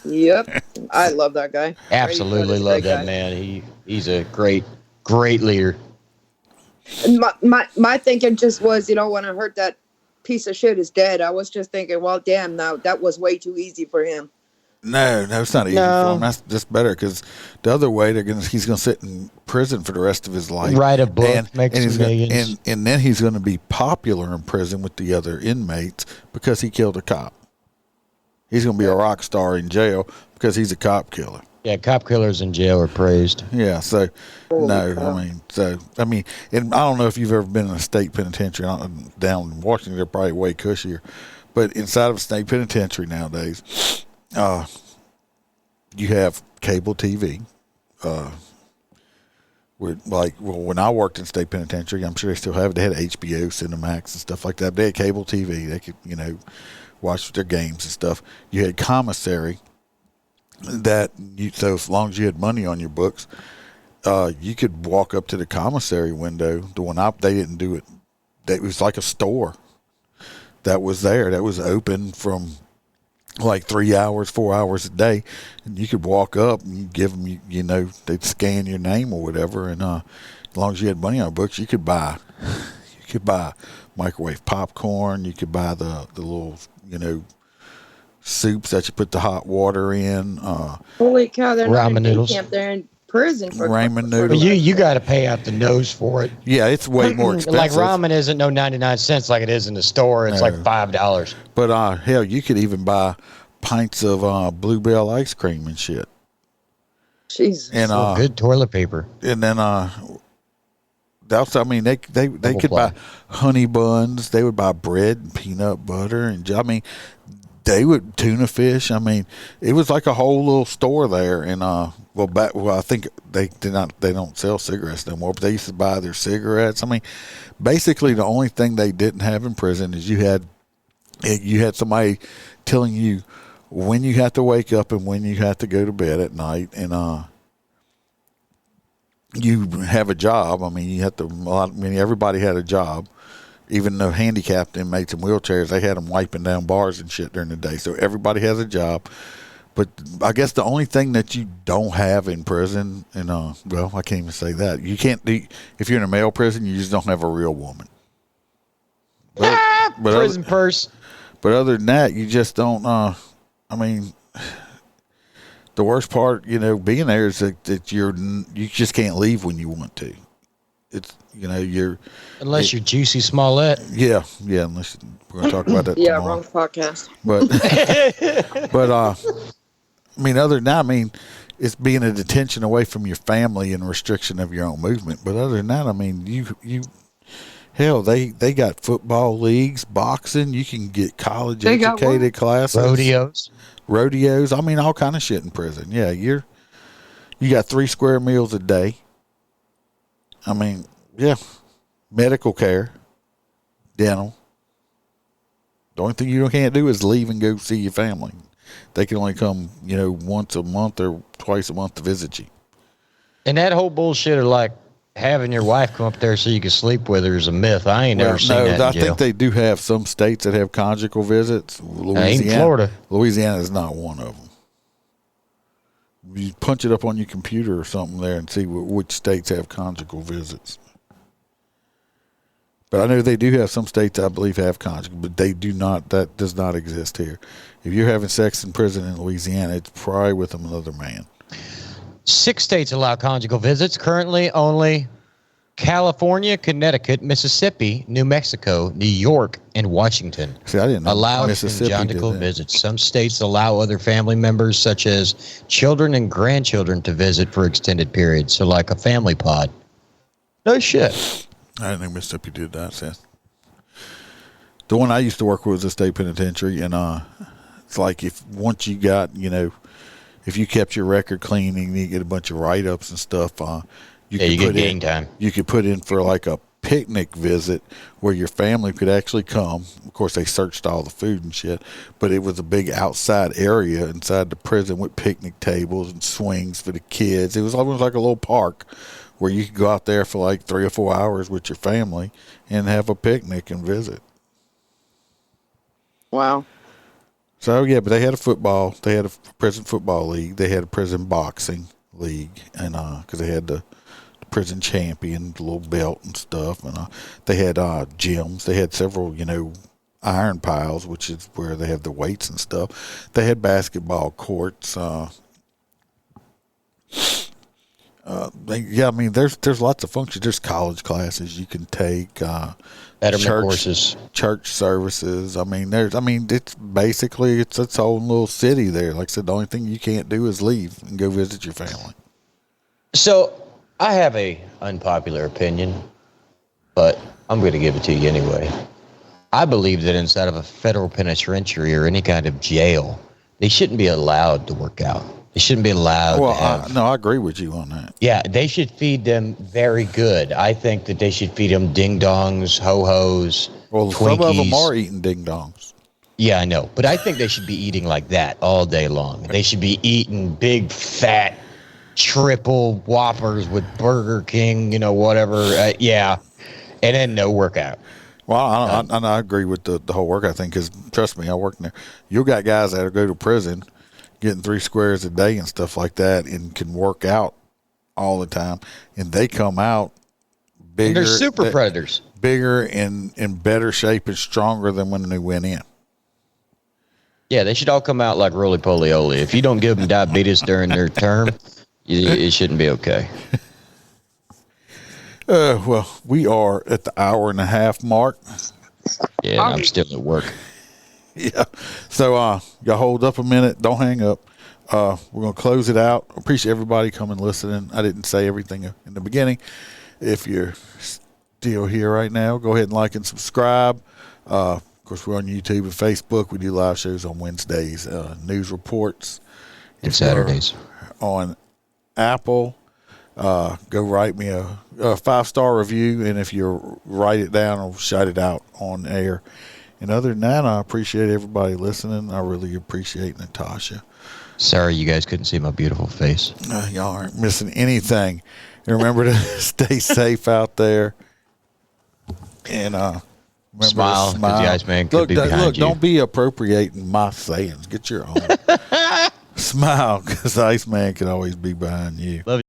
Yep, I love that guy. Absolutely love that man. He's a great leader. And my thinking just was, when I heard that piece of shit is dead, I was just thinking, well, damn, now that was way too easy for him. No, it's not easy for him. That's just better because the other way he's gonna sit in prison for the rest of his life. Write a book, make some millions, and then he's gonna be popular in prison with the other inmates because he killed a cop. He's gonna be a rock star in jail because he's a cop killer. Yeah, cop killers in jail are praised. Yeah, so and I don't know if you've ever been in a state penitentiary down in Washington. They're probably way cushier, but inside of a state penitentiary nowadays, you have cable TV. When I worked in state penitentiary, I'm sure they still have it. They had HBO, Cinemax, and stuff like that. They had cable TV. They could, watch their games and stuff. You had commissary. So as long as you had money on your books, you could walk up to the commissary window. They didn't do it. It was like a store that was there. That was open from like 3 hours, 4 hours a day, and you could walk up and you give them, they'd scan your name or whatever, and as long as you had money on books, you could buy microwave popcorn. You could buy the little soups that you put the hot water in. Holy cow! They're not ramen in noodles. camp. They're in prison for ramen noodles. You got to pay out the nose for it. Yeah, it's way more expensive. Like ramen isn't no 99 cents like it is in the store. It's like $5. But hell, you could even buy pints of Bluebell ice cream and shit. Jesus. And good toilet paper. And then they could buy honey buns. They would buy bread and peanut butter and they would tuna fish. It was like a whole little store there. And I think they don't sell cigarettes no more, but they used to buy their cigarettes. Basically the only thing they didn't have in prison is you had somebody telling you when you have to wake up and when you have to go to bed at night, and you have a job. Everybody had a job. Even though handicapped inmates in wheelchairs, they had them wiping down bars and shit during the day. So everybody has a job. But I guess the only thing that you don't have in prison, and I can't even say that. You can't do, if you're in a male prison, you just don't have a real woman. Prison purse. But other than that, you just don't. The worst part, being there is that you just can't leave when you want to. It's unless you're Juicy Smollett. Yeah. Unless we're gonna talk about that. Yeah, tomorrow. wrong podcast. But other than that, it's being a detention away from your family and restriction of your own movement. But other than that, Hell, they got football leagues, boxing. You can get college They got educated classes, rodeos. I mean, all kind of shit in prison. Yeah, you got 3 square meals a day. I mean, yeah, medical care, dental. The only thing you can't do is leave and go see your family. They can only come, once a month or twice a month to visit you. And that whole bullshit of like having your wife come up there so you can sleep with her is a myth. I ain't never seen that in I jail. think they do have some states that have conjugal visits. Ain't Florida. Louisiana is not one of them. You punch it up on your computer or something there and see which states have conjugal visits. But I know they do have some states, I believe, have conjugal, but they do not. That does not exist here. If you're having sex in prison in Louisiana, it's probably with another man. 6 states allow conjugal visits. Currently, only California, Connecticut, Mississippi, New Mexico, New York, and Washington See, I didn't know allow Mississippi conjugal did that. visits. Some states allow other family members, such as children and grandchildren, to visit for extended periods. So, like a family pod. No shit. I didn't know Mississippi did that, Seth. The one I used to work with was a state penitentiary, and it's like once you got, if you kept your record clean and you get a bunch of write-ups and stuff, you get game time. You could put in for like a picnic visit where your family could actually come. Of course, they searched all the food and shit, but it was a big outside area inside the prison with picnic tables and swings for the kids. It was almost like a little park where you could go out there for like 3 or 4 hours with your family and have a picnic and visit. Wow. So, yeah, but they had they had a prison football league. They had a prison boxing league, and because they had the prison champion, the little belt and stuff, and they had gyms. They had several, iron piles, which is where they have the weights and stuff. They had basketball courts. There's lots of functions. There's college classes you can take. Betterment courses, church services. It's basically it's its own little city there. Like I said, the only thing you can't do is leave and go visit your family. So I have a unpopular opinion, but I'm going to give it to you anyway. I believe that inside of a federal penitentiary or any kind of jail, they shouldn't be allowed to work out. They shouldn't be allowed to have... I agree with you on that. Yeah, they should feed them very good. I think that they should feed them ding-dongs, ho-hos, Well, Twinkies. some of them are eating ding-dongs. Yeah, I know. But I think they should be eating like that all day long. They should be eating big, fat, triple Whoppers with Burger King, whatever. Yeah. And then no workout. Well, I agree with the whole workout thing because, trust me, I work in there. You got guys that go to prison getting 3 squares a day and stuff like that and can work out all the time, and they come out bigger. And they're super predators. Bigger and in better shape and stronger than when they went in. Yeah, they should all come out like roly-poly-oly. If you don't give them diabetes during their term, it shouldn't be okay. Well, we are at the 1.5 hour mark. Yeah, and I'm still at work. Yeah. So, y'all hold up a minute. Don't hang up. We're going to close it out. Appreciate everybody coming listening. I didn't say everything in the beginning. If you're still here right now, go ahead and like and subscribe. Of course, we're on YouTube and Facebook. We do live shows on Wednesdays, news reports. And Saturdays. On Apple, go write me a 5-star review, and if you write it down, I'll shout it out on air. And other than that, I appreciate everybody listening. I really appreciate Natasha. Sorry you guys couldn't see my beautiful face. Y'all aren't missing anything. And remember to stay safe out there. And remember Smile, to 'cause the Iceman could be behind look, you. don't be appropriating my sayings. Get your own. Smile, because the Iceman can always be behind you. Love